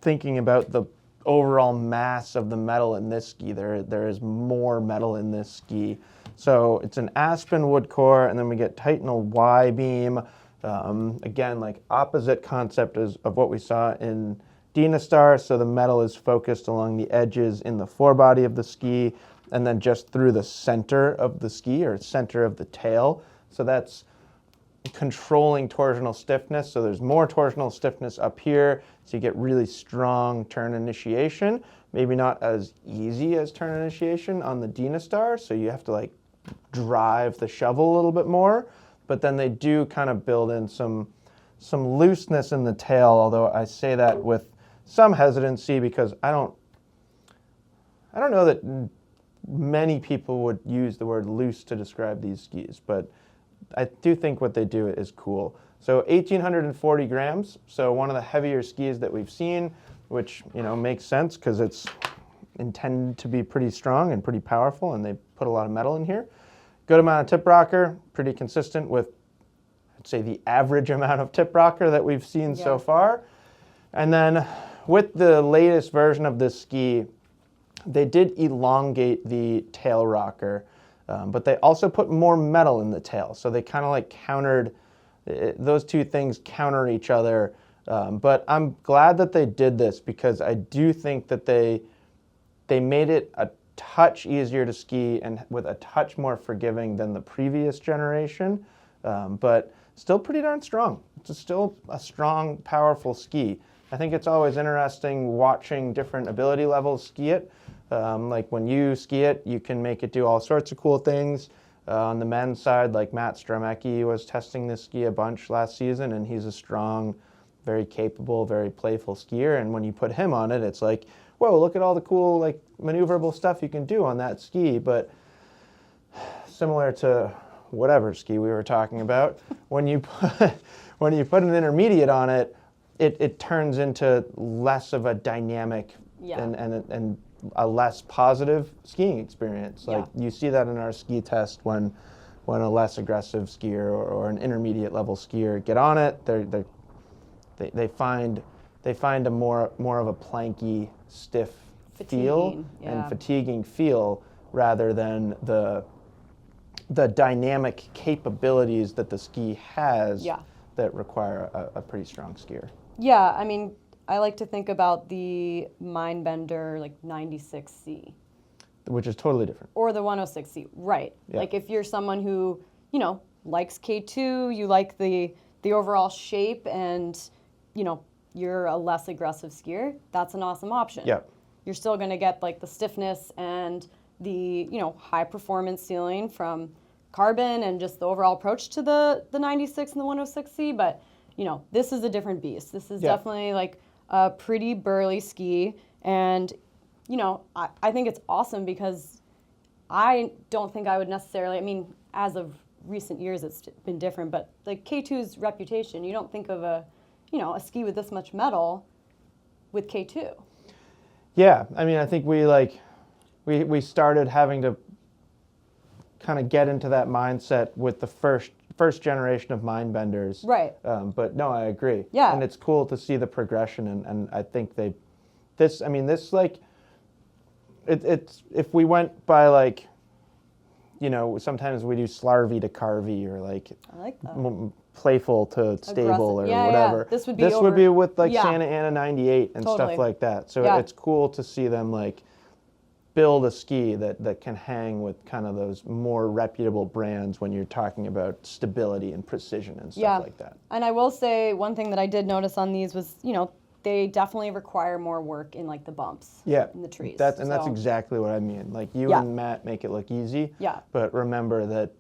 thinking about the overall mass of the metal in this ski, there is more metal in this ski. So it's an aspen wood core, and then we get Titanal Y-beam. Again, like opposite concept of what we saw in Dynastar, so the metal is focused along the edges in the forebody of the ski, and then just through the center of the ski, or center of the tail. So that's controlling torsional stiffness. So there's more torsional stiffness up here, so you get really strong turn initiation. Maybe not as easy as turn initiation on the Dynastar, so you have to like drive the shovel a little bit more. But then they do kind of build in some looseness in the tail, although I say that with some hesitancy because I don't know that many people would use the word loose to describe these skis, but I do think what they do is cool. So 1,840 grams, so one of the heavier skis that we've seen, which, you know, makes sense because it's intended to be pretty strong and pretty powerful, and they put a lot of metal in here. Good amount of tip rocker, pretty consistent with, I'd say, the average amount of tip rocker that we've seen so far. And then with the latest version of this ski, they did elongate the tail rocker, but they also put more metal in the tail. So they kind of like countered, those two things counter each other. But I'm glad that they did this because I do think that they made it a touch easier to ski and with a touch more forgiving than the previous generation, but still pretty darn strong. It's still a strong, powerful ski. I think it's always interesting watching different ability levels ski it. Like when you ski it, you can make it do all sorts of cool things. On the men's side, like Matt Stromecki was testing this ski a bunch last season, and he's a strong, very capable, very playful skier. And when you put him on it, it's like, whoa, look at all the cool, like, maneuverable stuff you can do on that ski. But similar to whatever ski we were talking about, when you put an intermediate on it, it turns into less of a dynamic and a less positive skiing experience. Like you see that in our ski test when a less aggressive skier or an intermediate level skier get on it, they find a more of a planky, stiff feel and fatiguing feel rather than the dynamic capabilities that the ski has that require a pretty strong skier. Yeah, I mean, I like to think about the Mindbender like 96C. Which is totally different. Or the 106C, right. Yeah. Like if you're someone who, you know, likes K2, you like the overall shape and, you know, you're a less aggressive skier, that's an awesome option. Yeah. You're still going to get like the stiffness and the, you know, high performance ceiling from carbon and just the overall approach to the 96 and the 106C, but, you know, this is a different beast. This is definitely like a pretty burly ski, and you know, I think it's awesome because I don't think I would necessarily, I mean, as of recent years, it's been different, but like K2's reputation, you don't think of a ski with this much metal with K2. Yeah, I mean, I think we started having to kind of get into that mindset with the first generation of Mindbenders. Right. But no, I agree. Yeah. And it's cool to see the progression, and I think it's if we went by like, you know, sometimes we do slarvy to carvy or like I like that. Playful to stable or whatever. Yeah. This would be with like Santa Ana 98 and Totally. stuff like that. So Yeah. it's cool to see them like build a ski that can hang with kind of those more reputable brands when you're talking about stability and precision and stuff like that. And I will say one thing that I did notice on these was, you know, they definitely require more work in like the bumps. Yeah. In the trees. That's exactly what I mean. Like you and Matt make it look easy. Yeah. But remember that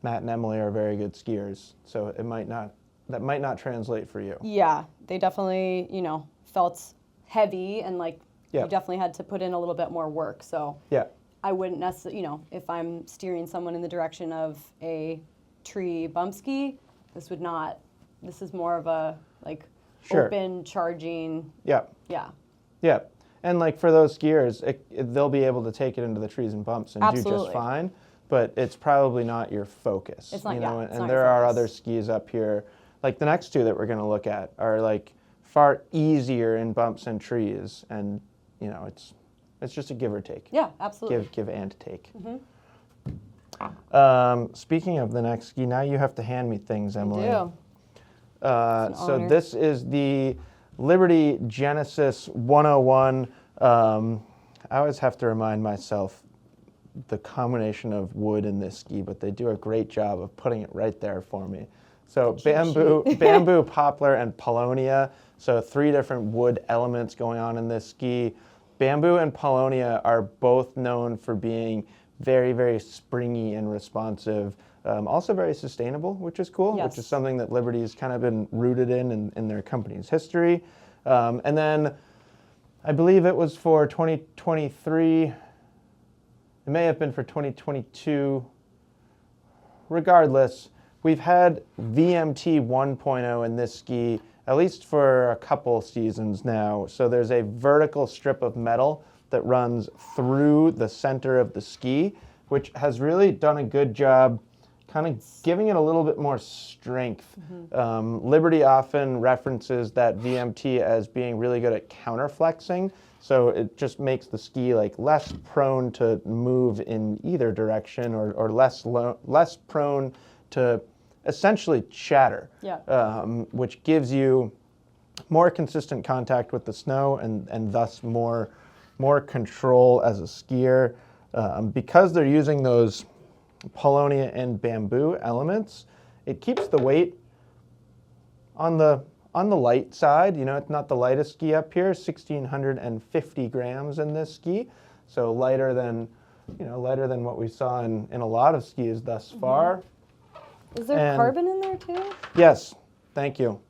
Matt and Emily are very good skiers, so that might not translate for you. Yeah, they definitely, you know, felt heavy and like you definitely had to put in a little bit more work. So yeah, I wouldn't necessarily, you know, if I'm steering someone in the direction of a tree bump ski, this is more of a like open charging. Yeah. Yeah. Yeah. And like for those skiers, they'll be able to take it into the trees and bumps and do just fine. But it's probably not your focus. It's not, you know? it's and not there are other skis up here, like the next two that we're going to look at are like far easier in bumps and trees, and you know it's just a give or take. Yeah, absolutely. Give and take. Mm-hmm. Speaking of the next ski, now you have to hand me things, Emily. I do. So this is the Liberty Genesis 101. I always have to remind myself the combination of wood in this ski, but they do a great job of putting it right there for me. So bamboo, poplar, and paulownia. So 3 different wood elements going on in this ski. Bamboo and paulownia are both known for being very, very springy and responsive. Also very sustainable, which is cool, which is something that Liberty's kind of been rooted in their company's history. And then I believe it was for 2023. It may have been for 2022. Regardless, we've had VMT 1.0 in this ski at least for a couple seasons now. So there's a vertical strip of metal that runs through the center of the ski, which has really done a good job kind of giving it a little bit more strength. Liberty often references that VMT as being really good at counterflexing. So it just makes the ski like less prone to move in either direction, or less prone to essentially shatter, which gives you more consistent contact with the snow and thus more control as a skier. Because they're using those paulownia and bamboo elements, it keeps the weight on the light side. You know, it's not the lightest ski up here, 1,650 grams in this ski. So lighter than what we saw in a lot of skis thus far. Is there carbon in there too? Yes, thank you.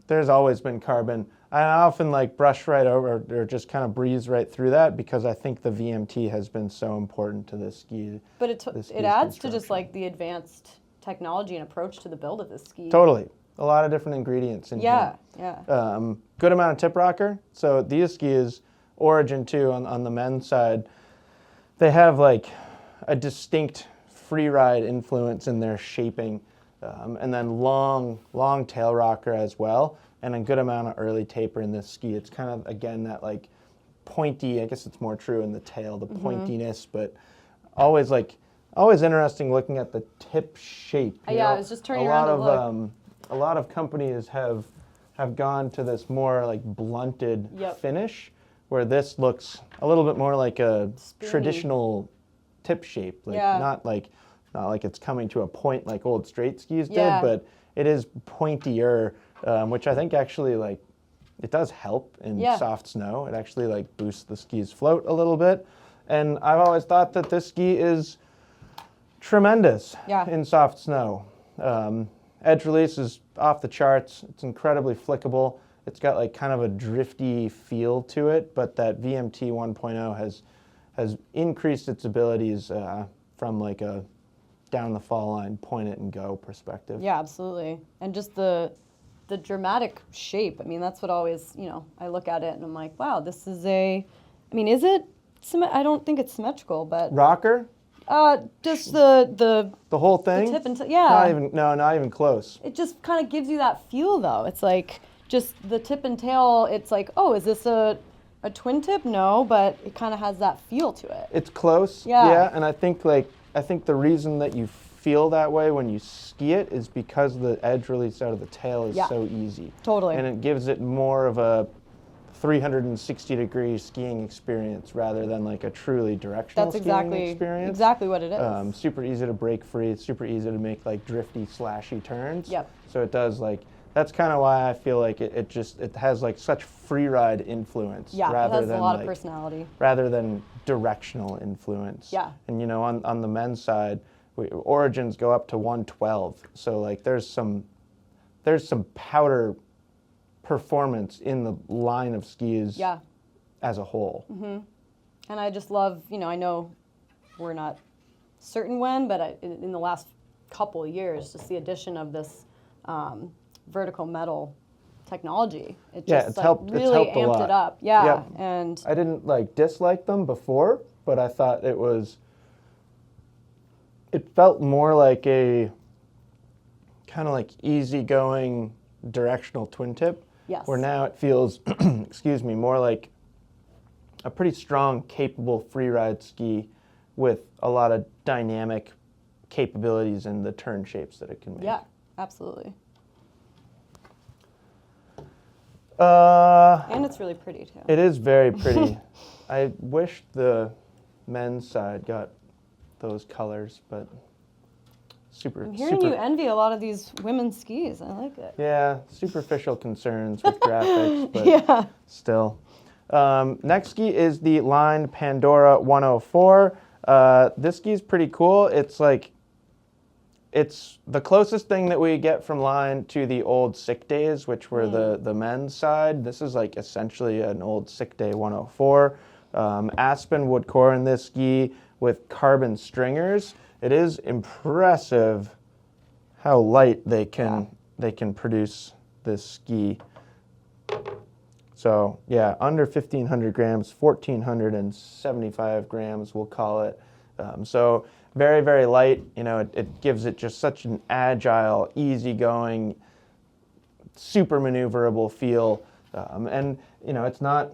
There's always been carbon. I often like brush right over or just kind of breeze right through that because I think the VMT has been so important to this ski. But it adds to just like the advanced technology and approach to the build of this ski. Totally. A lot of different ingredients in here. Yeah. Good amount of tip rocker. So these skis, Origin too, on the men's side, they have like a distinct freeride influence in their shaping, and then long tail rocker as well, and a good amount of early taper in this ski. It's kind of, again, that like pointy, I guess it's more true in the tail, the pointiness, but always interesting looking at the tip shape. I was just turning around to look. A lot of companies have have gone to this more like blunted Yep. finish, where this looks a little bit more like a Spoony. traditional tip shape, like Yeah. not like it's coming to a point like old straight skis Yeah. did, but it is pointier, which I think actually like it does help in Yeah. soft snow. It actually like boosts the ski's float a little bit, and I've always thought that this ski is tremendous Yeah. in soft snow. Edge release is off the charts. It's incredibly flickable. It's got like kind of a drifty feel to it, but that VMT 1.0 has increased its abilities from like a down the fall line, point it and go perspective. Yeah, absolutely. And just the dramatic shape. I mean, that's what always, I look at it and I'm like, wow, this is is it? I don't think it's symmetrical, but Rocker, just the the whole thing. tip and yeah. Not even close. It just kind of gives you that feel, though. It's like just the tip and tail. It's like, oh, is this a twin tip? No, but it kind of has that feel to it. It's close. Yeah. And I think the reason that you feel that way when you ski it is because the edge release out of the tail is Yeah. so easy. Totally. And it gives it more of a 360-degree skiing experience rather than like a truly directional That's skiing experience. exactly what it is. Super easy to break free. It's super easy to make like drifty, slashy turns. Yep. So it does like, that's kind of why I feel like it has like such freeride influence Yeah, it rather has than a lot of like, personality. rather than directional influence. Yeah. And on the men's side, origins go up to 112. So like there's some powder performance in the line of skis Yeah. as a whole. And I just love, I know we're not certain when, but in the last couple of years, just the addition of this vertical metal technology. It Yeah, just it's helped a really amped lot. it up. Yeah. Yep. And I didn't like dislike them before, but I thought it felt more like a kind of like easygoing directional twin tip. yes. Where now it feels, excuse me, more like a pretty strong, capable freeride ski with a lot of dynamic capabilities in the turn shapes that it can make. Yeah, absolutely. Uh, And it's really pretty too. It is very pretty. I wish the men's side got those colors, but I'm hearing you envy a lot of these women's skis. I like it. Yeah, superficial concerns with graphics, but Yeah. still. Next ski is the Line Pandora 104. This ski is pretty cool. It's the closest thing that we get from Line to the old Sick Days, which were the men's side. This is like essentially an old Sick Day 104. Aspen wood core in this ski with carbon stringers. It is impressive how light they can produce this ski. So yeah, under 1,500 grams, 1,475 grams, we'll call it. So very, very light. It gives it just such an agile, easygoing, super maneuverable feel. And it's not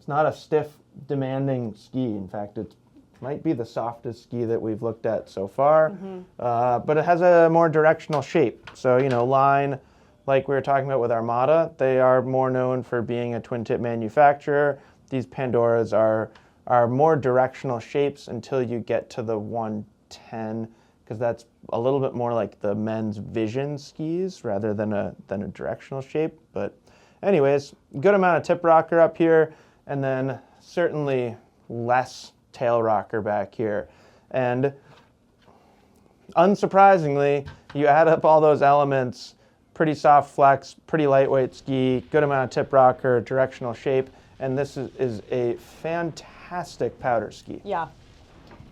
a stiff, demanding ski. In fact, it might be the softest ski that we've looked at so far. But it has a more directional shape. So Line, like we were talking about with Armada, they are more known for being a twin tip manufacturer. These Pandoras are more directional shapes until you get to the 110, because that's a little bit more like the men's Vision skis rather than a directional shape. But anyways, good amount of tip rocker up here, and then certainly less tail rocker back here. And unsurprisingly, you add up all those elements, pretty soft flex, pretty lightweight ski, good amount of tip rocker, directional shape, and this is a fantastic powder ski. Yeah.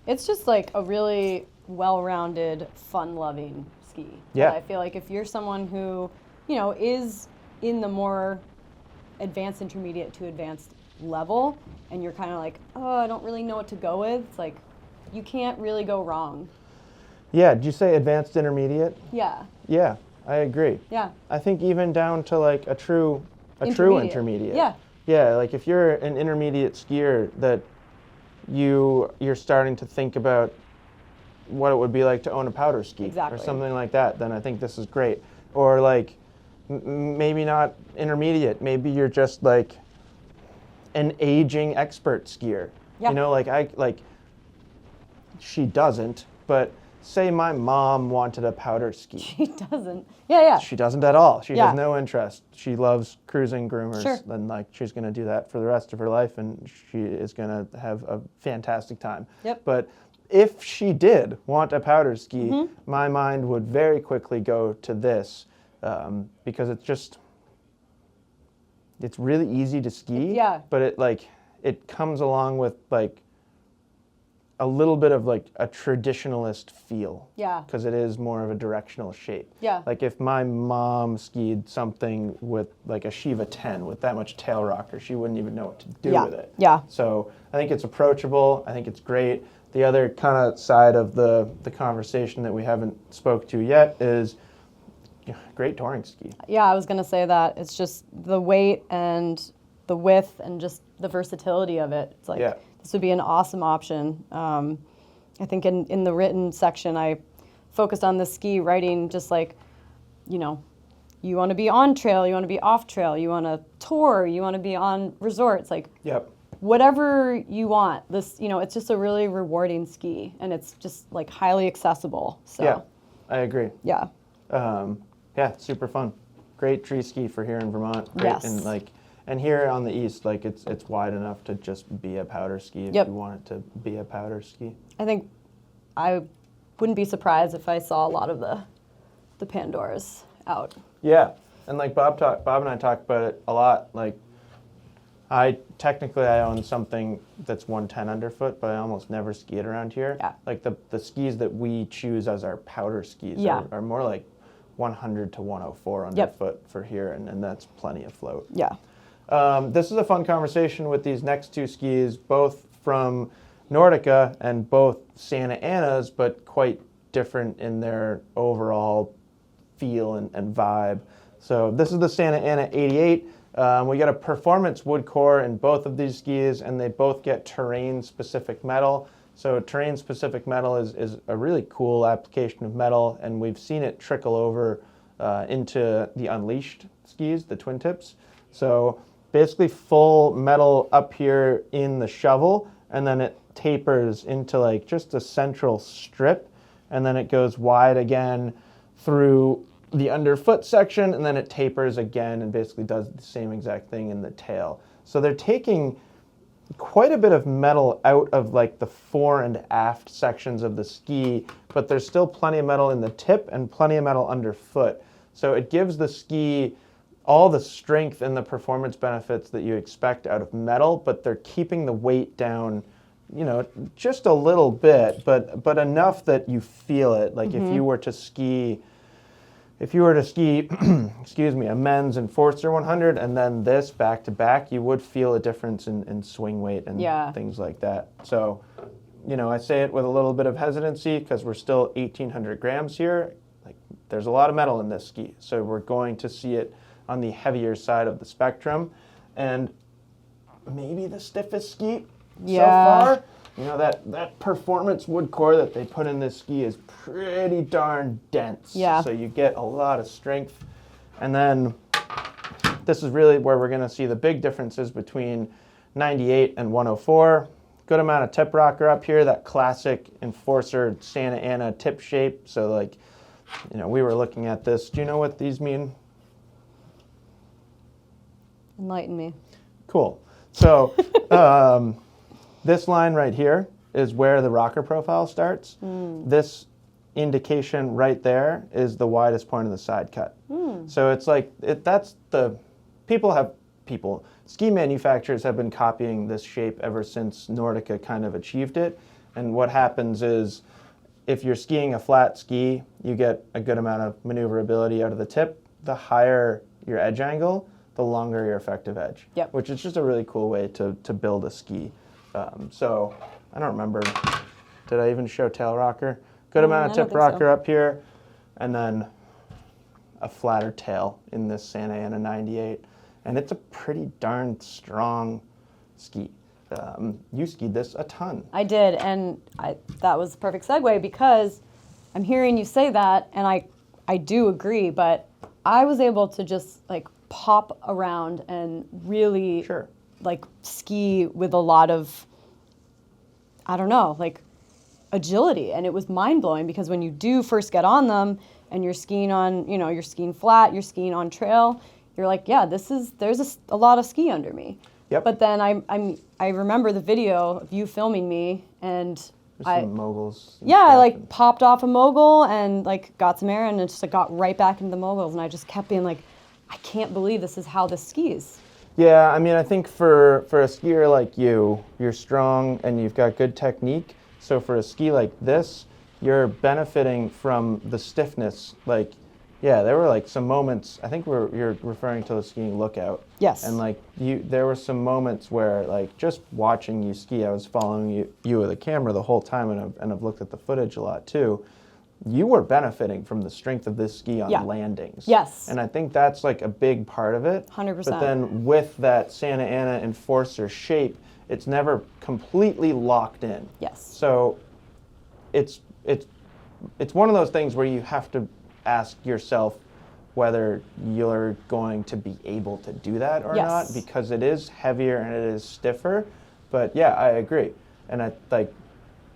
It's just like a really well-rounded, fun-loving ski. Yeah. I feel like if you're someone who, is in the more advanced intermediate to advanced level, and you're kind of like, oh, I don't really know what to go with, it's like, you can't really go wrong. Yeah, did you say advanced intermediate? Yeah. Yeah, I agree. Yeah. I think even down to like a true intermediate. Yeah. Yeah, like if you're an intermediate skier that you're starting to think about what it would be like to own a powder ski Exactly. or something like that, then I think this is great. Or like maybe not intermediate. Maybe you're just like an aging expert skier. Yeah. You know, like she doesn't, but say my mom wanted a powder ski. She doesn't. Yeah. She doesn't at all. She Yeah. has no interest. She loves cruising groomers. Sure. And like she's going to do that for the rest of her life, and she is going to have a fantastic time. Yep. But if she did want a powder ski, my mind would very quickly go to this because it's really easy to ski. Yeah. But it comes along with like a little bit of like a traditionalist feel. Yeah. Because it is more of a directional shape. Yeah. Like if my mom skied something with like a Sheeva 10 with that much tail rocker, she wouldn't even know what to do with it. Yeah. So I think it's approachable. I think it's great. The other kind of side of the conversation that we haven't spoke to yet is great touring ski. Yeah, I was going to say that. It's just the weight and the width and just the versatility of it. It's like, this would be an awesome option. I think in the written section, I focused on the ski writing just like, you know, you want to be on trail, you want to be off trail, you want to tour, you want to be on resorts, like whatever you want. This, you know, it's just a really rewarding ski, and it's just like highly accessible. So yeah, I agree. Yeah. Yeah, super fun. Great tree ski for here in Vermont. Great, Yes. And here on the east, like it's wide enough to just be a powder ski if you want it to be a powder ski. I think I wouldn't be surprised if I saw a lot of the Pandoras out. Yeah, and like Bob and I talked about it a lot. Like I own something that's 110 underfoot, but I almost never ski it around here. Yeah. Like the skis that we choose as our powder skis are more like 100 to 104 underfoot for here, and that's plenty of float. Yeah. This is a fun conversation with these next two skis, both from Nordica and both Santa Ana's, but quite different in their overall feel and vibe. So this is the Santa Ana 88. We got a performance wood core in both of these skis, and they both get terrain-specific metal. So terrain-specific metal is a really cool application of metal, and we've seen it trickle over into the Unleashed skis, the twin tips. So basically full metal up here in the shovel, and then it tapers into like just a central strip, and then it goes wide again through the underfoot section, and then it tapers again and basically does the same exact thing in the tail. So they're taking quite a bit of metal out of like the fore and aft sections of the ski, but there's still plenty of metal in the tip and plenty of metal underfoot. So it gives the ski all the strength and the performance benefits that you expect out of metal, but they're keeping the weight down, you know, just a little bit, but enough that you feel it. Like if you were to ski, excuse me, a men's Enforcer 100 and then this back to back, you would feel a difference in swing weight and things like that. So, you know, I say it with a little bit of hesitancy because we're still 1,800 grams here. Like, there's a lot of metal in this ski, so we're going to see it on the heavier side of the spectrum, and maybe the stiffest ski so far. You know, that performance wood core that they put in this ski is pretty darn dense. Yeah. So you get a lot of strength. And then this is really where we're going to see the big differences between 98 and 104. Good amount of tip rocker up here, that classic Enforcer Santa Ana tip shape. So like, you know, we were looking at this. Do you know what these mean? Enlighten me. Cool. So this line right here is where the rocker profile starts. This indication right there is the widest point of the side cut. So it's like, ski manufacturers have been copying this shape ever since Nordica kind of achieved it. And what happens is, if you're skiing a flat ski, you get a good amount of maneuverability out of the tip. The higher your edge angle, the longer your effective edge, which is just a really cool way to build a ski. So I don't remember, did I even show tail rocker? Good amount of tip rocker up here, and then a flatter tail in this Santa Ana 98. And it's a pretty darn strong ski. You skied this a ton. I did, and that was the perfect segue because I'm hearing you say that, and I do agree, but I was able to just like pop around and really Sure. like ski with a lot of, I don't know, like agility. And it was mind blowing because when you do first get on them and you're skiing on, you know, you're skiing flat, you're skiing on trail, you're like, yeah, there's a lot of ski under me. Yep. But then I remember the video of you filming me, and There's some moguls. and yeah, I stuff like and- popped off a mogul and like got some air and it just like, got right back into the moguls, and I just kept being like, I can't believe this is how this skis. Yeah, I mean, I think for a skier like you're strong and you've got good technique. So for a ski like this, you're benefiting from the stiffness. Like, yeah, there were like some moments. I think you're referring to the skiing lookout. Yes. And like there were some moments where like just watching you ski, I was following you with a camera the whole time, and I've looked at the footage a lot too. You were benefiting from the strength of this ski on Yeah. landings. Yes. And I think that's like a big part of it. 100%. But then with that Santa Ana Enforcer shape, it's never completely locked in. Yes. So it's one of those things where you have to ask yourself whether you're going to be able to do that or Yes. not, because it is heavier and it is stiffer. But yeah, I agree. And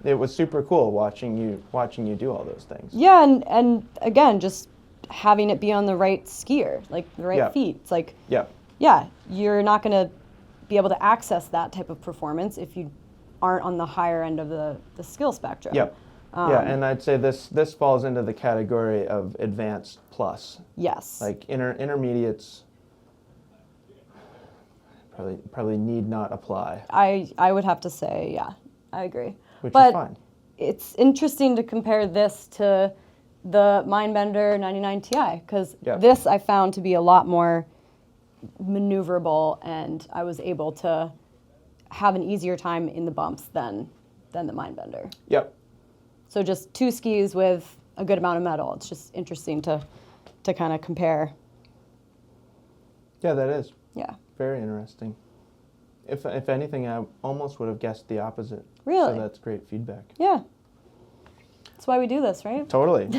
it was super cool watching you do all those things. Yeah, and again, just having it be on the right skier, like the right Yeah. feet. It's like, Yeah. yeah, you're not going to be able to access that type of performance if you aren't on the higher end of the skill spectrum. Yeah. Yeah, and I'd say this falls into the category of advanced plus. Yes. Like intermediates probably need not apply, I would have to say, yeah, I agree. which But is fine. it's interesting to compare this to the Mindbender 99 Ti, because Yeah. this I found to be a lot more maneuverable, and I was able to have an easier time in the bumps than the Mindbender. Yep. So just two skis with a good amount of metal. It's just interesting to kind of compare. Yeah, that is Yeah. very interesting. If anything, I almost would have guessed the opposite. Really? So that's great feedback. Yeah. That's why we do this, right? Totally.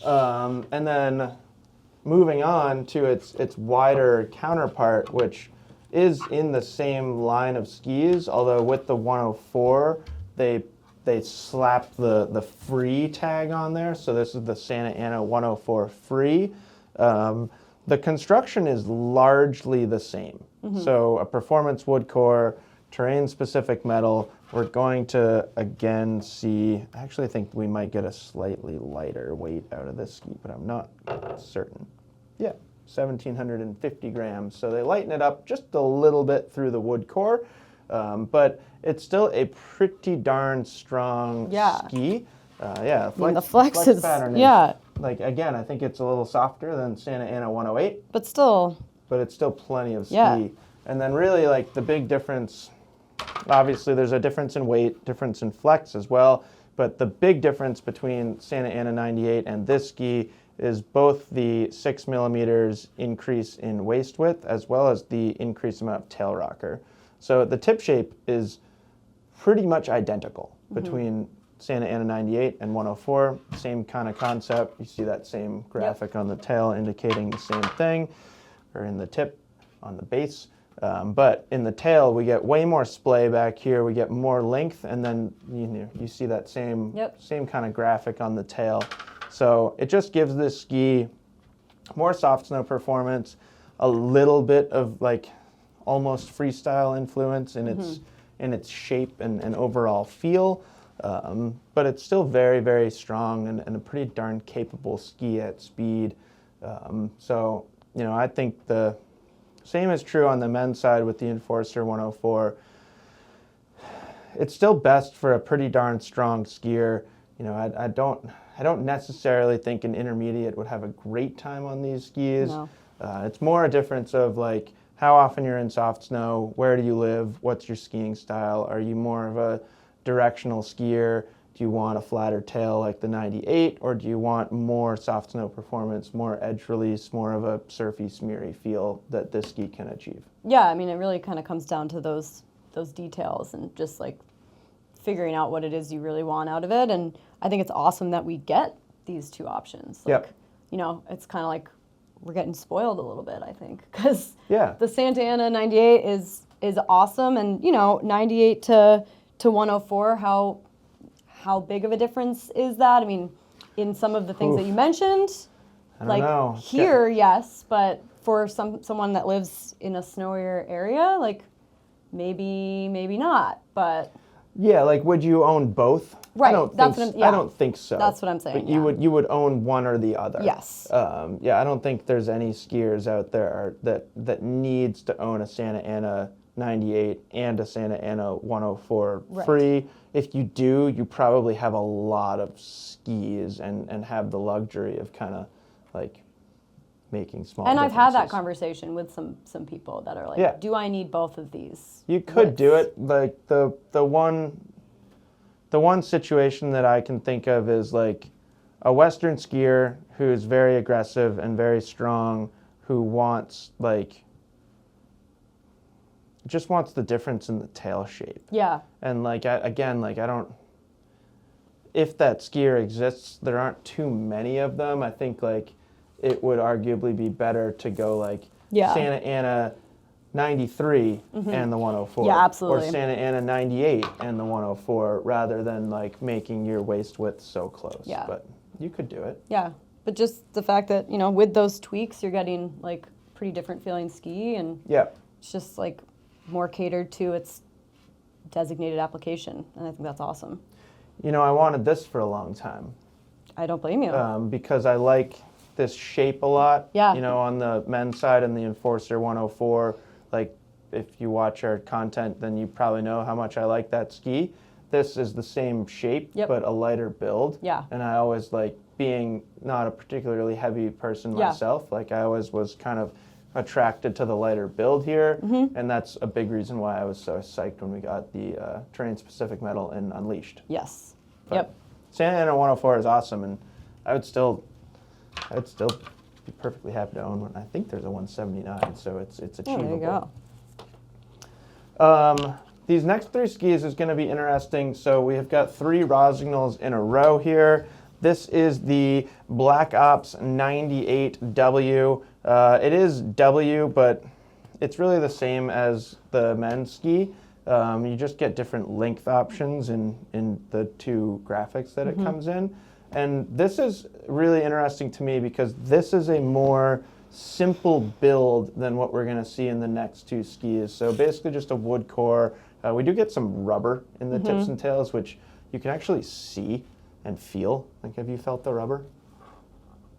And then moving on to its wider counterpart, which is in the same line of skis, although with the 104, they slapped the free tag on there. So this is the Santa Ana 104 free. The construction is largely the same. So a performance wood core, terrain-specific metal. We're going to, again, see, I actually think we might get a slightly lighter weight out of this ski, but I'm not certain. Yeah, 1,750 grams. So they lighten it up just a little bit through the wood core, but it's still a pretty darn strong Yeah. ski. Yeah, I mean, the flex is, pattern yeah, like, again, I think it's a little softer than Santa Ana 108, but still, but it's still plenty of ski. Yeah. And then really, like, the big difference, obviously there's a difference in weight, difference in flex as well, but the big difference between Santa Ana 98 and this ski is both the 6 millimeters increase in waist width as well as the increased amount of tail rocker. So the tip shape is pretty much identical between Santa Ana 98 and 104, same kind of concept. You see that same graphic on the tail indicating the same thing, or in the tip on the base. But in the tail, we get way more splay back here. We get more length, and then you see that same kind of graphic on the tail. So it just gives this ski more soft snow performance, a little bit of like almost freestyle influence in its shape and overall feel. But it's still very, very strong and a pretty darn capable ski at speed. So, I think the same is true on the men's side with the Enforcer 104. It's still best for a pretty darn strong skier. I don't necessarily think an intermediate would have a great time on these skis. No. It's more a difference of like how often you're in soft snow, where do you live, what's your skiing style, are you more of a directional skier? Do you want a flatter tail like the 98, or do you want more soft snow performance, more edge release, more of a surfy, smeary feel that this ski can achieve? yeah, I mean, it really kind of comes down to those details and just like figuring out what it is you really want out of it. And I think it's awesome that we get these two options. Like, Yep. It's kind of like we're getting spoiled a little bit, I think, because Yeah. the Santa Ana 98 is awesome, and 98 to 104, how big of a difference is that? I mean, in some of the things that you mentioned, I don't know. Here, yes, but for someone that lives in a snowier area, like maybe not, but yeah, like would you own both? Right. I don't think so. That's what I'm saying. But you would own one or the other. Yes. Yeah, I don't think there's any skiers out there that needs to own a Santa Ana 98 and a Santa Ana 104 free. If you do, you probably have a lot of skis and have the luxury of kind of like making small And I've had that differences. conversation with some people that are like, do I need both of these? You could do it. Like the one situation that I can think of is like a Western skier who is very aggressive and very strong, who wants just wants the difference in the tail shape. Yeah. And I don't, if that skier exists, there aren't too many of them. I think like it would arguably be better to go like Santa Ana 93 and the 104. Yeah, absolutely. Or Santa Ana 98 and the 104 rather than like making your waist width so close. Yeah. But you could do it. Yeah. But just the fact that, with those tweaks, you're getting like pretty different feeling ski, and it's just like more catered to its designated application. And I think that's awesome. I wanted this for a long time. I don't blame you. Because I like this shape a lot. Yeah. On the men's side and the Enforcer 104, like if you watch our content, then you probably know how much I like that ski. This is the same shape, but a lighter build. Yeah. And I always like being not a particularly heavy person myself. Like I always was kind of attracted to the lighter build here. And that's a big reason why I was so psyched when we got the terrain-specific metal in Unleashed. Yes. But Santa Ana 104 is awesome, and I would still be perfectly happy to own one. I think there's a 179, so it's achievable. There you go. These next three skis is going to be interesting. So we have got 3 Rossignol's in a row here. This is the Black Ops 98W. It is W, but it's really the same as the men's ski. You just get different length options in the 2 graphics that it comes in. And this is really interesting to me because this is a more simple build than what we're going to see in the next 2 skis. So basically just a wood core. We do get some rubber in the tips and tails, which you can actually see and feel. Like, have you felt the rubber?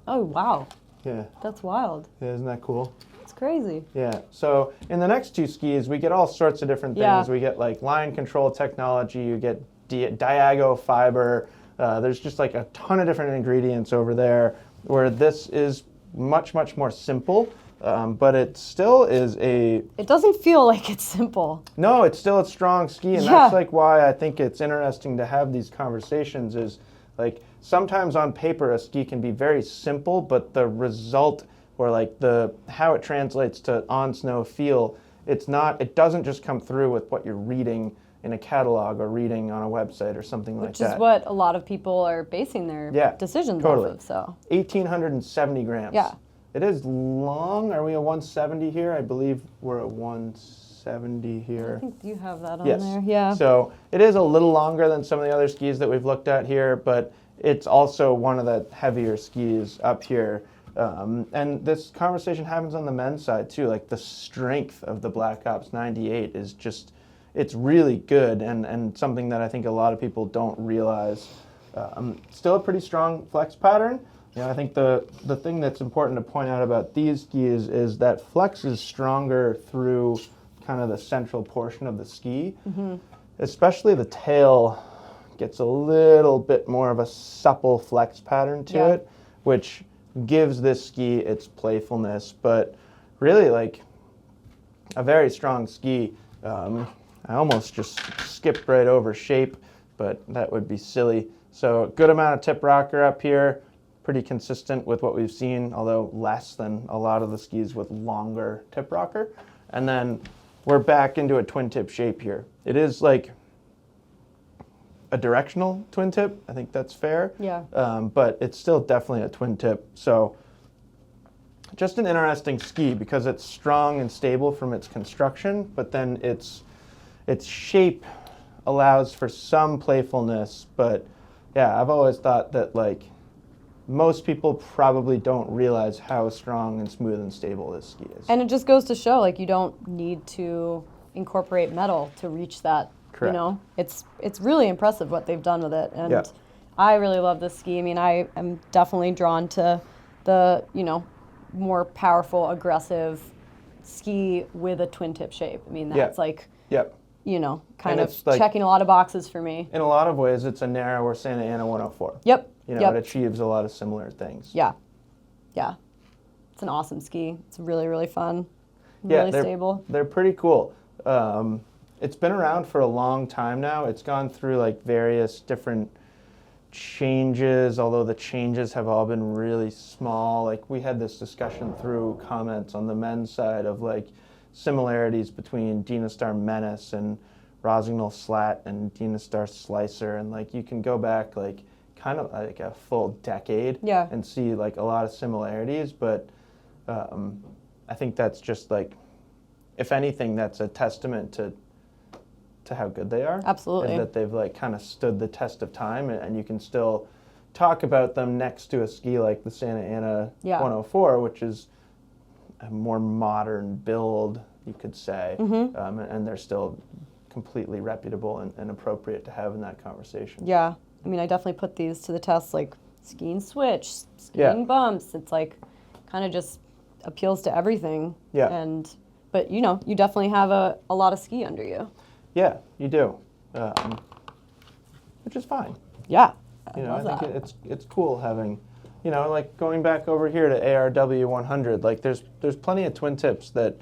Oh, wow. Yeah. That's wild. Yeah, isn't that cool? It's crazy. Yeah. So in the next 2 skis, we get all sorts of different things. Yeah. We get like line control technology. You get Diago fiber. There's just like a ton of different ingredients over there, where this is much, much more simple, but it still is It doesn't feel like it's simple. No, it's still a strong ski, and that's like why I think it's interesting to have these conversations is like sometimes on paper a ski can be very simple, but the result or like how it translates to on snow feel, it doesn't just come through with what you're reading in a catalog or reading on a website or something like that. Which is what a lot of people are basing their decisions off of. So 1,870 grams. Yeah. It is long. Are we a 170 here? I believe we're a 170 here. I think you have that on there. Yeah. So it is a little longer than some of the other skis that we've looked at here, but it's also one of the heavier skis up here. And this conversation happens on the men's side too. Like the strength of the Black Ops 98 is just, it's really good and something that I think a lot of people don't realize. Still a pretty strong flex pattern. I think the thing that's important to point out about these skis is that flex is stronger through kind of the central portion of the ski. Especially the tail gets a little bit more of a supple flex pattern to it, which gives this ski its playfulness, but really like a very strong ski. I almost just skipped right over shape, but that would be silly. So good amount of tip rocker up here, pretty consistent with what we've seen, although less than a lot of the skis with longer tip rocker. And then we're back into a twin tip shape here. It is like a directional twin tip. I think that's fair. Yeah. But it's still definitely a twin tip. So just an interesting ski because it's strong and stable from its construction, but then its shape allows for some playfulness. But yeah, I've always thought that like most people probably don't realize how strong and smooth and stable this ski is. And it just goes to show, like, you don't need to incorporate metal to reach that. Correct. You know, it's really impressive what they've done with it, and Yeah. I really love this ski. I mean, I am definitely drawn to the, you know, more powerful, aggressive ski with a twin tip shape. I mean, that's like, Yep. you know, kind And of it's like- checking a lot of boxes for me. In a lot of ways, it's a narrower Santa Ana 104. Yep. You know, yep. it achieves a lot of similar things. Yeah. Yeah. It's an awesome ski. It's really, really fun. Yeah, Really stable. They're pretty cool. It's been around for a long time now. It's gone through like various different changes, although the changes have all been really small. Like we had this discussion through comments on the men's side of like similarities between Dynastar Menace and Rossignol Slat and Dynastar Slicer, and like you can go back like kind of like a full decade Yeah. and see like a lot of similarities, but I think that's just like, if anything, that's a testament to how good they are. Absolutely. And that they've like kind of stood the test of time, and you can still talk about them next to a ski like the Santa Ana Yeah. 104, which is a more modern build, you could say, and they're still completely reputable and appropriate to have in that conversation. Yeah. I mean, I definitely put these to the test, like skiing switch, skiing Yeah. bumps. It's like kind of just appeals to everything. Yeah. But you know, you definitely have a lot of ski under you. Yeah, you do, which is fine. Yeah. You know, love I think that. it's cool having, you know, like going back over here to ARW 100. Like there's plenty of twin tips that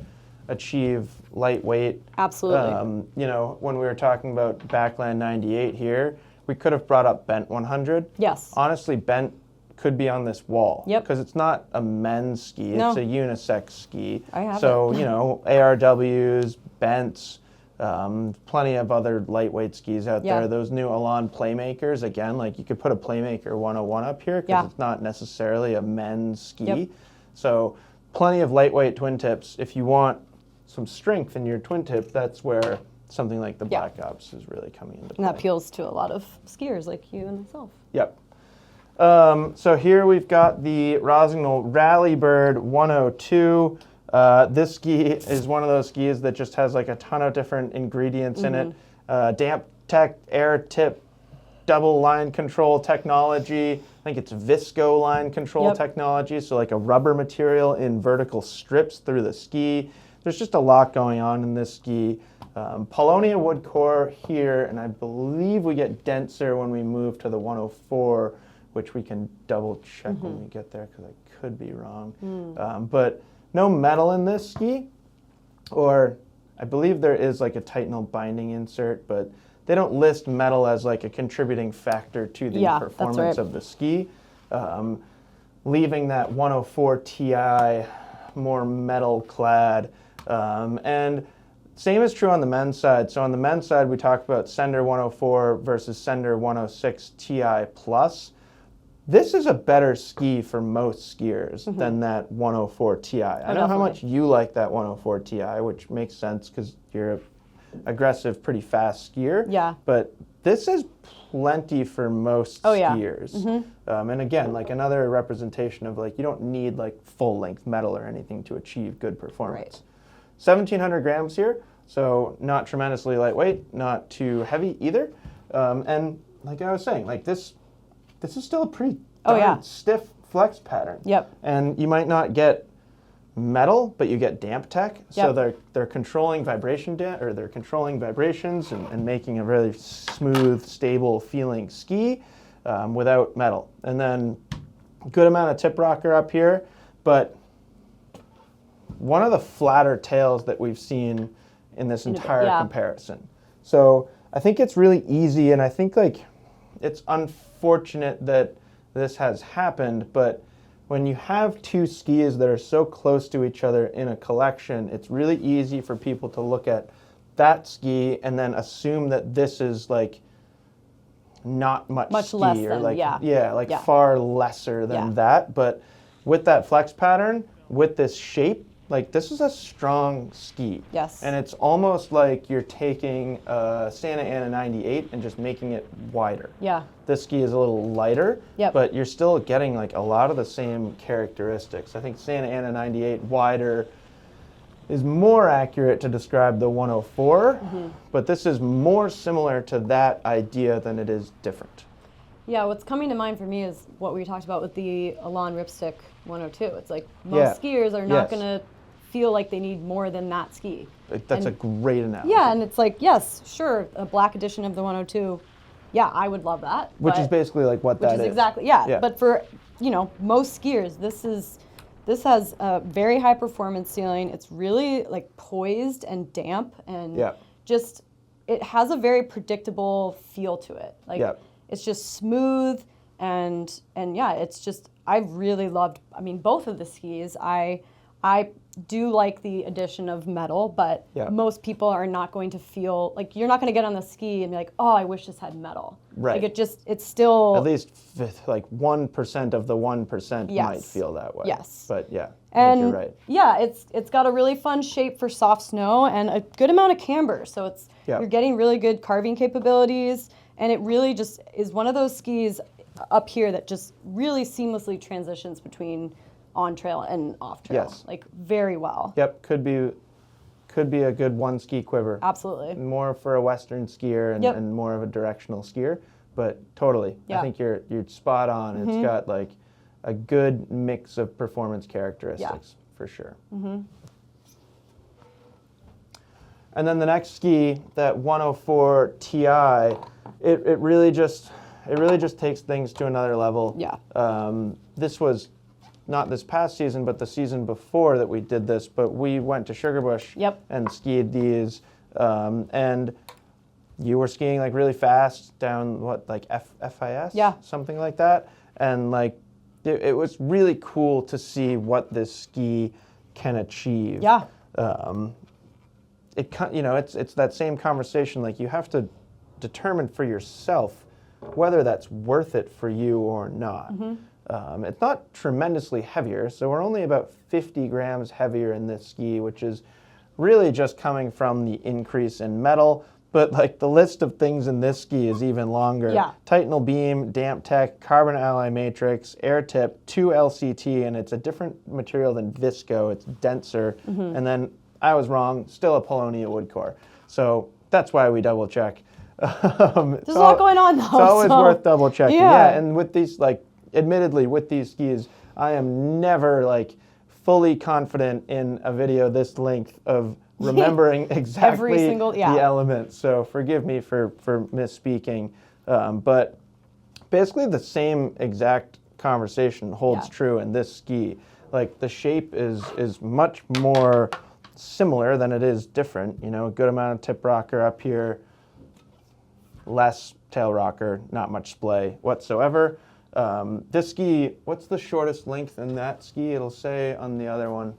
achieve lightweight. Absolutely. You know, when we were talking about Backland 98 here, we could have brought up Bent 100. Yes. Honestly, Bent could be on this wall. Yep. Because it's not a men's ski, No. it's a unisex ski. I have so, it. you know, ARWs, Bents, plenty of other lightweight skis out Yeah. there. Those new Elan Playmakers, again, like you could put a Playmaker 101 up here because Yeah. it's not necessarily a men's ski. Yep. So plenty of lightweight twin tips. If you want some strength in your twin tip, that's where something like the Yeah. Black Ops is really coming into play. And that appeals to a lot of skiers like you and myself. Yep. So here we've got the Rossignol Rallybird 102. This ski is one of those skis that just has like a ton of different ingredients in it. Damp Tech, air tip, double line control technology. I think it's Visco line control Yep. technology. So like a rubber material in vertical strips through the ski. There's just a lot going on in this ski. Polonia wood core here, and I believe we get denser when we move to the 104, which we can double check when we get there because I could be wrong. But no metal in this ski, or I believe there is like a Titanal binding insert, but they don't list metal as like a contributing factor to the Yeah, that's performance right. of the ski, leaving that 104 Ti more metal clad. And same is true on the men's side. So on the men's side, we talked about Sender 104 versus Sender 106 Ti Plus. This is a better ski for most skiers than that 104 Ti. I know how definitely. much you like that 104 Ti, which makes sense because you're an aggressive, pretty fast skier. Yeah. But this is plenty for most Oh, yeah. skiers. And again, like another representation of like, you don't need like full length metal or anything to achieve good performance. 1,700 grams here, so not tremendously lightweight, not too heavy either. And like I was saying, like this is still a pretty Oh, yeah. darn stiff flex pattern. Yep. And you might not get metal, but you get damp tech. So Yep. they're controlling they're controlling vibrations and making a really smooth, stable feeling ski without metal. And then good amount of tip rocker up here, but one of the flatter tails that we've seen in this entire Yeah. comparison. So I think it's really easy, and I think like it's unfortunate that this has happened, but when you have two skis that are so close to each other in a collection, it's really easy for people to look at that ski and then assume that this is like not much ski less or than, like yeah. yeah, like Yeah. far lesser than Yeah. that. But with that flex pattern, with this shape, like this is a strong ski. Yes. And it's almost like you're taking a Santa Ana 98 and just making it wider. Yeah. This ski is a little lighter, Yep. but you're still getting like a lot of the same characteristics. I think Santa Ana 98 wider is more accurate to describe the 104, but this is more similar to that idea than it is different. Yeah, what's coming to mind for me is what we talked about with the Elan Ripstick 102. It's like most skiers are not going to feel like they need more than that ski. That's a great analogy. Yeah, and it's like, yes, sure, a black edition of the 102, yeah, I would love that. Which is basically like what that is. Which is exactly, yeah. But for, most skiers, this has a very high performance ceiling. It's really like poised and damp and just, it has a very predictable feel to it. Like it's just smooth and yeah, it's just, I've really loved, both of the skis. I do like the addition of metal, but most people are not going to feel, like you're not going to get on the ski and be like, oh, I wish this had metal. Right. Like it's still... At least like 1% of the 1% might feel that way. Yes. But yeah, and you're right. Yeah, it's got a really fun shape for soft snow and a good amount of camber. So it's you're getting really good carving capabilities, and it really just is one of those skis up here that just really seamlessly transitions between on trail and off trail. Yes. Like very well. Yep, could be a good one ski quiver. Absolutely. More for a Western skier and more of a directional skier, but totally. I think you're spot on. It's got like a good mix of performance characteristics for sure. And then the next ski, that 104 Ti, it really just takes things to another level. Yeah. This was not this past season, but the season before that we did this, but we went to Sugarbush and skied these, and you were skiing like really fast down like FIS? Yeah. Something like that. And like, it was really cool to see what this ski can achieve. Yeah. It's that same conversation, like you have to determine for yourself whether that's worth it for you or not. It's not tremendously heavier, so we're only about 50 grams heavier in this ski, which is really just coming from the increase in metal, but like the list of things in this ski is even longer. Yeah. Titanal beam, damp tech, carbon alloy matrix, air tip, 2 LCT, and it's a different material than Visco, it's denser, and then I was wrong, still a Polonia wood core. So that's why we double check. There's a lot going on though. It's always worth double checking. Yeah, and with these, like, admittedly, with these skis, I am never like fully confident in a video this length of remembering exactly the elements. So forgive me for misspeaking. But basically the same exact conversation holds true in this ski. Like the shape is much more similar than it is different. You know, a good amount of tip rocker up here, less tail rocker, not much splay whatsoever. This ski, what's the shortest length in that ski? It'll say on the other one,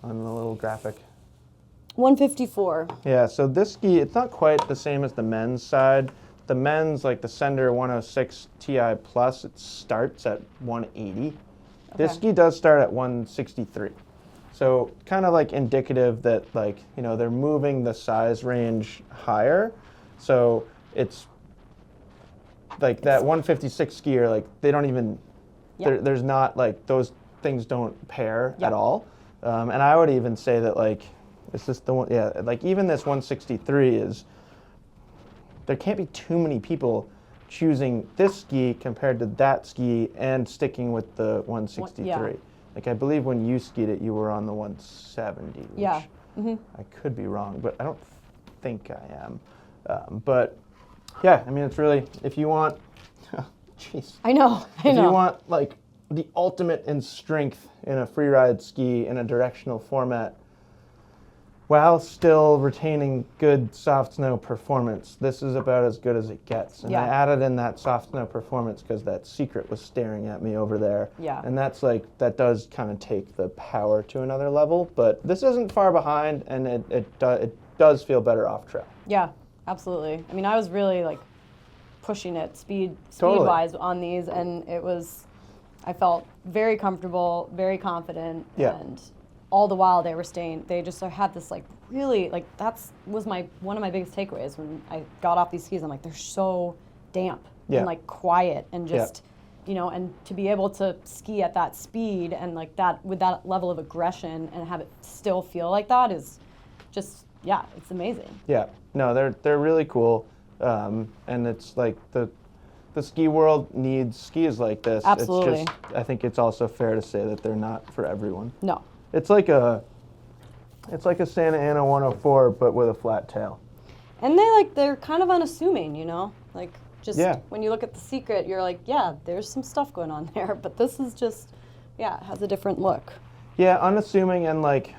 on the little graphic. 154. Yeah, so this ski, it's not quite the same as the men's side. The men's, like the Sender 106 Ti Plus, it starts at 180. Okay. This ski does start at 163. So kind of like indicative that, like, you know, they're moving the size range higher. So it's like that 156 skier, like they don't even, there's not like, those things don't pair at all. And I would even say that, like, it's just the one, like even this 163 is, there can't be too many people choosing this ski compared to that ski and sticking with the 163. Like I believe when you skied it, you were on the 170. Which I could be wrong, but I don't think I am. But yeah, I mean, it's really, if you want, jeez. I know. If you want like the ultimate in strength in a freeride ski in a directional format, while still retaining good soft snow performance, this is about as good as it gets. And I added in that soft snow performance because that Secret was staring at me over there. Yeah. And that's like, that does kind of take the power to another level, but this isn't far behind, and it does feel better off trail. Yeah, absolutely. I mean, I was really like pushing it speed-wise on these, and it was I felt very comfortable, very confident, Yeah. and all the while they just had this like really, like was one of my biggest takeaways when I got off these skis. I'm like, they're so damp and like quiet and just, you know, and to be able to ski at that speed and like that with that level of aggression and have it still feel like that is just, yeah, it's amazing. Yeah, no, they're really cool, and it's like the ski world needs skis like this. Absolutely. It's just, I think it's also fair to say that they're not for everyone. No. It's like a Santa Ana 104, but with a flat tail. And they're kind of unassuming, you know, like just when you look at the Secret, you're like, yeah, there's some stuff going on there, but this is just, yeah, it has a different look. Yeah, unassuming, and like,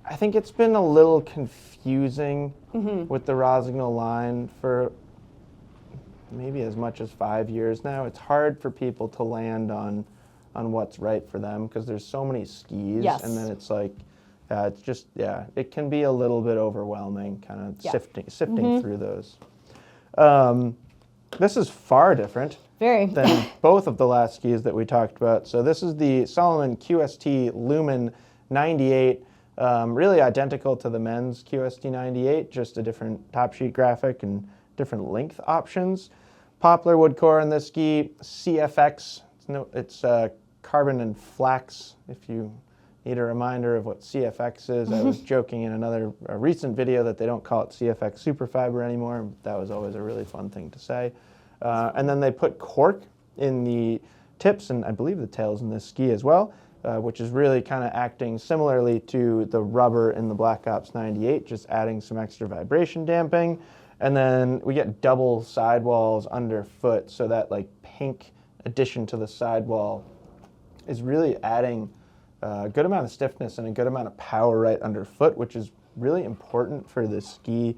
I think it's been a little confusing with the Rossignol line for maybe as much as 5 years now. It's hard for people to land on what's right for them because there's so many skis, and then it's like, it's just, it can be a little bit overwhelming, kind of sifting through those. This is far different than both of the last skis that we talked about. So this is the Salomon QST Lumen 98, really identical to the men's QST 98, just a different top sheet graphic and different length options. Poplar wood core in this ski, CFX, it's carbon and flax, if you need a reminder of what CFX is. I was joking in a recent video that they don't call it CFX Superfiber anymore. That was always a really fun thing to say. And then they put cork in the tips, and I believe the tails in this ski as well, which is really kind of acting similarly to the rubber in the Black Ops 98, just adding some extra vibration damping. And then we get double sidewalls underfoot, so that like pink addition to the sidewall is really adding a good amount of stiffness and a good amount of power right underfoot, which is really important for this ski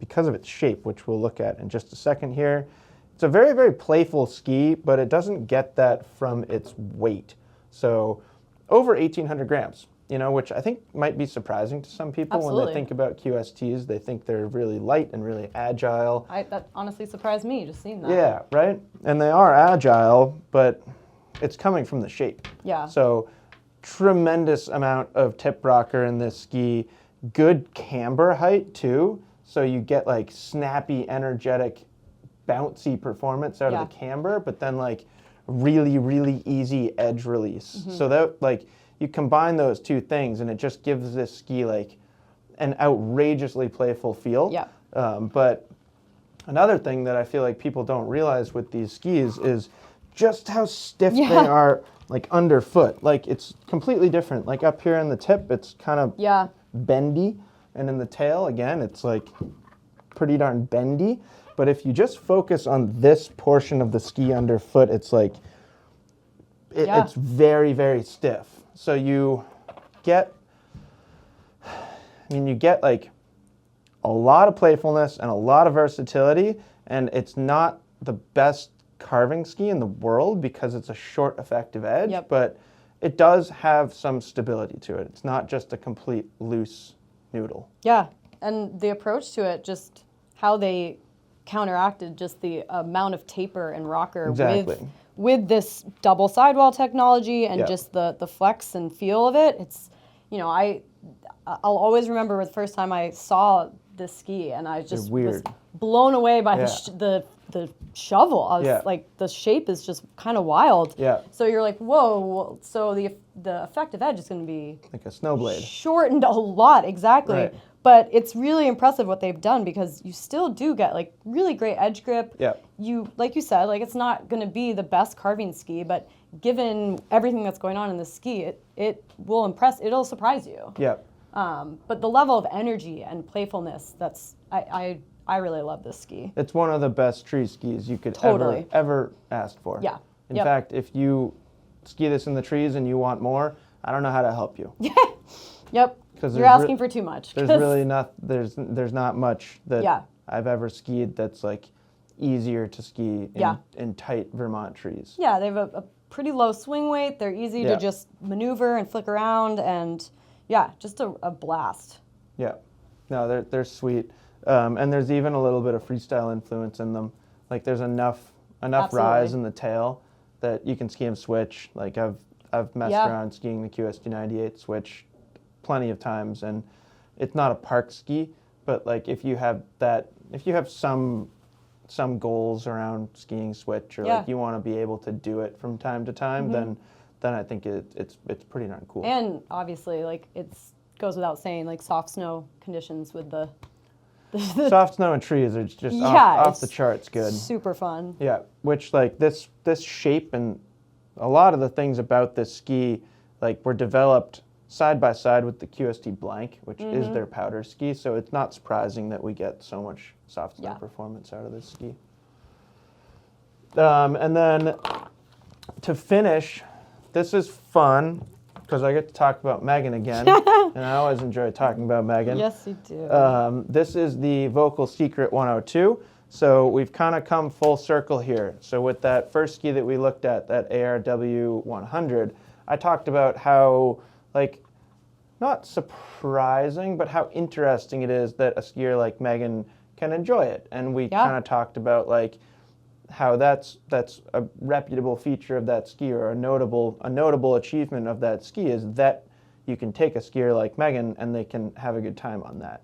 because of its shape, which we'll look at in just a second here. It's a very, very playful ski, but it doesn't get that from its weight. So over 1,800 grams, you know, which I think might be surprising to some people when they think about QSTs. They think they're really light and really agile. That honestly surprised me, just seeing that. Yeah, right? And they are agile, but it's coming from the shape. Yeah. So tremendous amount of tip rocker in this ski. Good camber height, too. So you get like snappy, energetic, bouncy performance out of the camber, but then like really, really easy edge release. So that like you combine those two things and it just gives this ski like an outrageously playful feel. Yeah. But another thing that I feel like people don't realize with these skis is just how stiff they are like underfoot. Like it's completely different. Like up here in the tip, it's kind of bendy. And in the tail, again, it's like pretty darn bendy. But if you just focus on this portion of the ski underfoot, it's like, it's very, very stiff. So you get like a lot of playfulness and a lot of versatility, and it's not the best carving ski in the world because it's a short, effective edge, but it does have some stability to it. It's not just a complete loose noodle. Yeah, and the approach to it, just how they counteracted just the amount of taper and rocker with this double sidewall technology and just the flex and feel of it. It's, you know, I'll always remember the first time I saw this ski and I just was blown away by the shovel. I was like, the shape is just kind of wild. Yeah. So you're like, whoa, so the effective edge is going to be like a snow blade. Shortened a lot, exactly. Right. But it's really impressive what they've done because you still do get like really great edge grip. Yeah. You, like you said, like it's not going to be the best carving ski, but given everything that's going on in the ski, it will impress. It'll surprise you. Yeah. But the level of energy and playfulness, I really love this ski. It's one of the best tree skis you could ever ask for. Yeah. In fact, if you ski this in the trees and you want more, I don't know how to help you. Yep. You're asking for too much. There's really there's not much that I've ever skied that's like easier to ski in tight Vermont trees. Yeah, they have a pretty low swing weight. They're easy to just maneuver and flick around, and just a blast. Yeah. No, they're sweet. And there's even a little bit of freestyle influence in them. Like there's enough enough rise Absolutely. in the tail that you can ski them switch. Like I've messed Yeah. around skiing the QST 98 switch plenty of times, and it's not a park ski, but like if you have some goals around skiing switch, or Yeah. like you want to be able to do it from time to time, then I think it's pretty darn cool. And obviously, like goes without saying, like soft snow conditions with the Soft snow and trees are just Yeah, off the it's charts good. super fun. Yeah, which like this shape and a lot of the things about this ski like were developed side by side with the QST Blank, which is their powder ski. So it's not surprising that we get so much soft snow Yeah. performance out of this ski. And then to finish, this is fun because I get to talk about Megan again, and I always enjoy talking about Megan. Yes, you do. This is the Volkl Secret 102. So we've kind of come full circle here. So with that first ski that we looked at, that ARW 100, I talked about how, like, not surprising, but how interesting it is that a skier like Megan can enjoy it. And we Yeah. kind of talked about, like, how that's a reputable feature of that ski, or a notable achievement of that ski, is that you can take a skier like Megan and they can have a good time on that.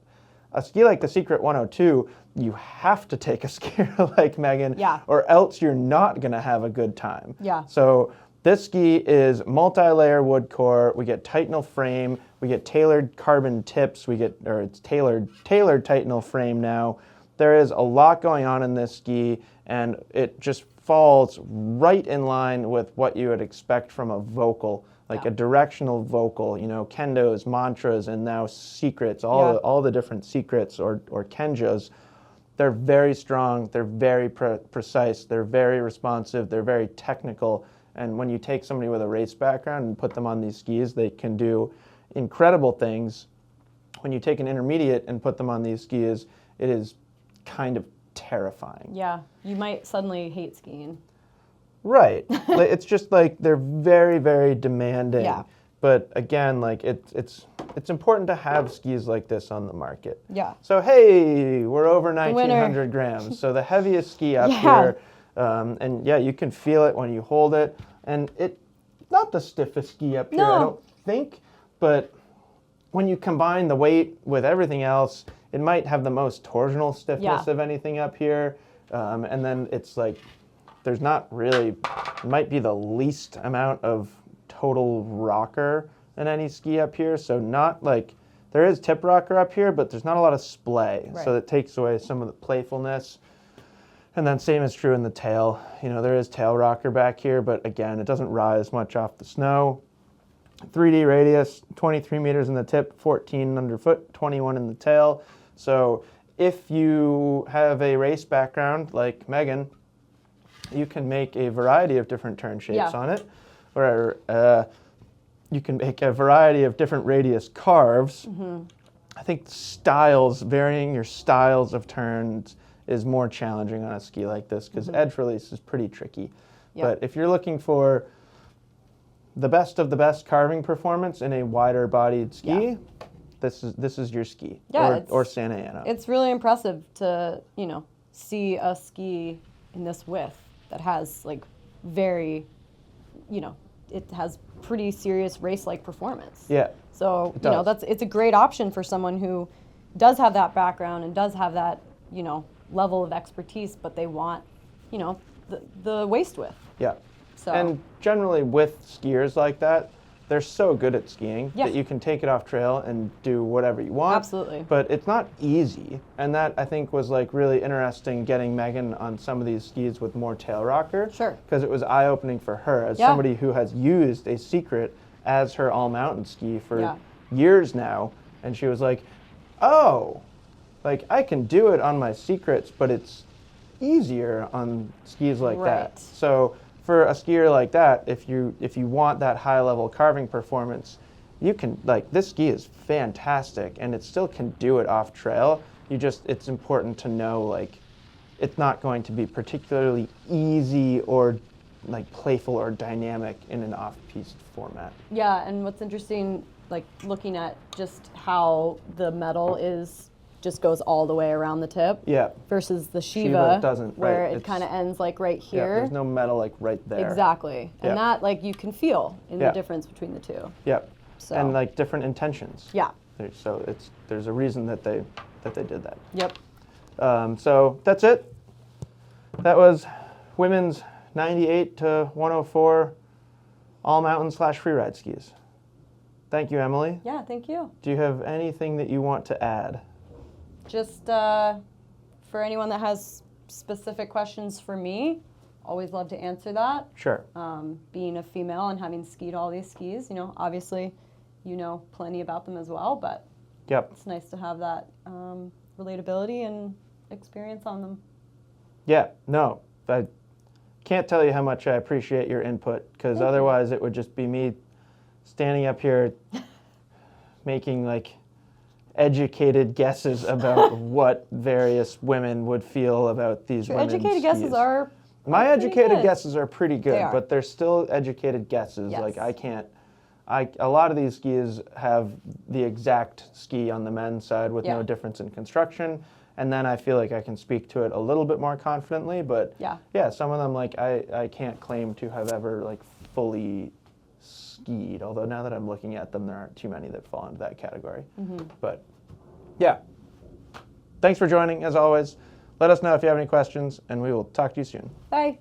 A ski like the Secret 102, you have to take a skier like Megan, Yeah. or else you're not going to have a good time. Yeah. So this ski is multi-layer wood core. We get Titanal frame. We get tailored carbon tips. It's tailored Titanal frame now. There is a lot going on in this ski, and it just falls right in line with what you would expect from a Volkl, like Yeah. a directional Volkl, kendos, mantras, and now secrets, all the different secrets or kenjos. They're very strong, they're very precise, they're very responsive, they're very technical, and when you take somebody with a race background and put them on these skis, they can do incredible things. When you take an intermediate and put them on these skis, it is kind of terrifying. Yeah, you might suddenly hate skiing. Right. It's just like they're very, very demanding. Yeah. But again, like it's important to have skis like this on the market. Yeah. So hey, we're over winner. 1,900 grams. So the heaviest ski up Yeah. here, and yeah, you can feel it when you hold it, and it's not the stiffest ski up here, I No. don't think, but when you combine the weight with everything else, it might have the most torsional stiffness Yeah. of anything up here, and then it's like there's not really, it might be the least amount of total rocker in any ski up here. So not like, there is tip rocker up here, but there's not a lot of splay. Right. So that takes away some of the playfulness. And then same is true in the tail. There is tail rocker back here, but again, it doesn't rise much off the snow. 3D radius, 23 meters in the tip, 14 underfoot, 21 in the tail. So if you have a race background like Megan, you can make a variety of different turn shapes Yeah. on it, or you can make a variety of different radius carves. I think varying your styles of turns is more challenging on a ski like this, because edge release is pretty tricky. Yeah. But if you're looking for the best of the best carving performance in a wider bodied ski, Yeah. this is your ski, Yeah, or Santa Ana. It's really impressive to, see a ski in this width that has like very, it has pretty serious race-like performance. Yeah. So, It does. it's a great option for someone who does have that background and does have that, level of expertise, but they want, the waist width. Yeah. So, And generally with skiers like that, they're so good at skiing Yeah. that you can take it off trail and do whatever you want. Absolutely. But it's not easy. And that, I think, was like really interesting, getting Megan on some of these skis with more tail rocker. Sure. Because it was eye-opening for her as Yeah. somebody who has used a Secret as her all-mountain ski for Yeah. years now. And she was like, oh, like I can do it on my Secrets, but it's easier on skis like that. Right. So for a skier like that, if you want that high level carving performance, you can, like, this ski is fantastic and it still can do it off trail. It's important to know, like, it's not going to be particularly easy or like playful or dynamic in an off-piste format. yeah, and what's interesting, like looking at just how the metal is just goes all the way around the tip. Yeah. Versus the Sheeva Sheeva, doesn't, where right, it it's- kind of ends like right Yeah, here. there's no metal like right there. Exactly. And Yeah. that like you can feel in Yeah. the difference between the two. Yep. So. And like different intentions. Yeah. So there's a reason that they did that. Yep. So that's it. That was women's 98 to 104 all mountain / freeride skis. Thank you, Emily. Yeah, thank you. Do you have anything that you want to add? Just for anyone that has specific questions for me, always love to answer that. Sure. Being a female and having skied all these skis, you know, obviously you know plenty about them as well, but Yep. it's nice to have that relatability and experience on them. Yeah. No, I can't tell you how much I appreciate your input, because Thank you. otherwise it would just be me standing up here making like educated guesses about what various women would feel about these Your women's educated guesses skis. are My pretty educated good. guesses are pretty good, They are. but they're still educated guesses. Yes. Like a lot of these skis have the exact ski on the men's side with no Yeah. difference in construction, and then I feel like I can speak to it a little bit more confidently. But Yeah. some of them like I can't claim to have ever like fully skied. Although now that I'm looking at them, there aren't too many that fall into that category. But yeah, thanks for joining as always. Let us know if you have any questions, and we will talk to you soon. Bye.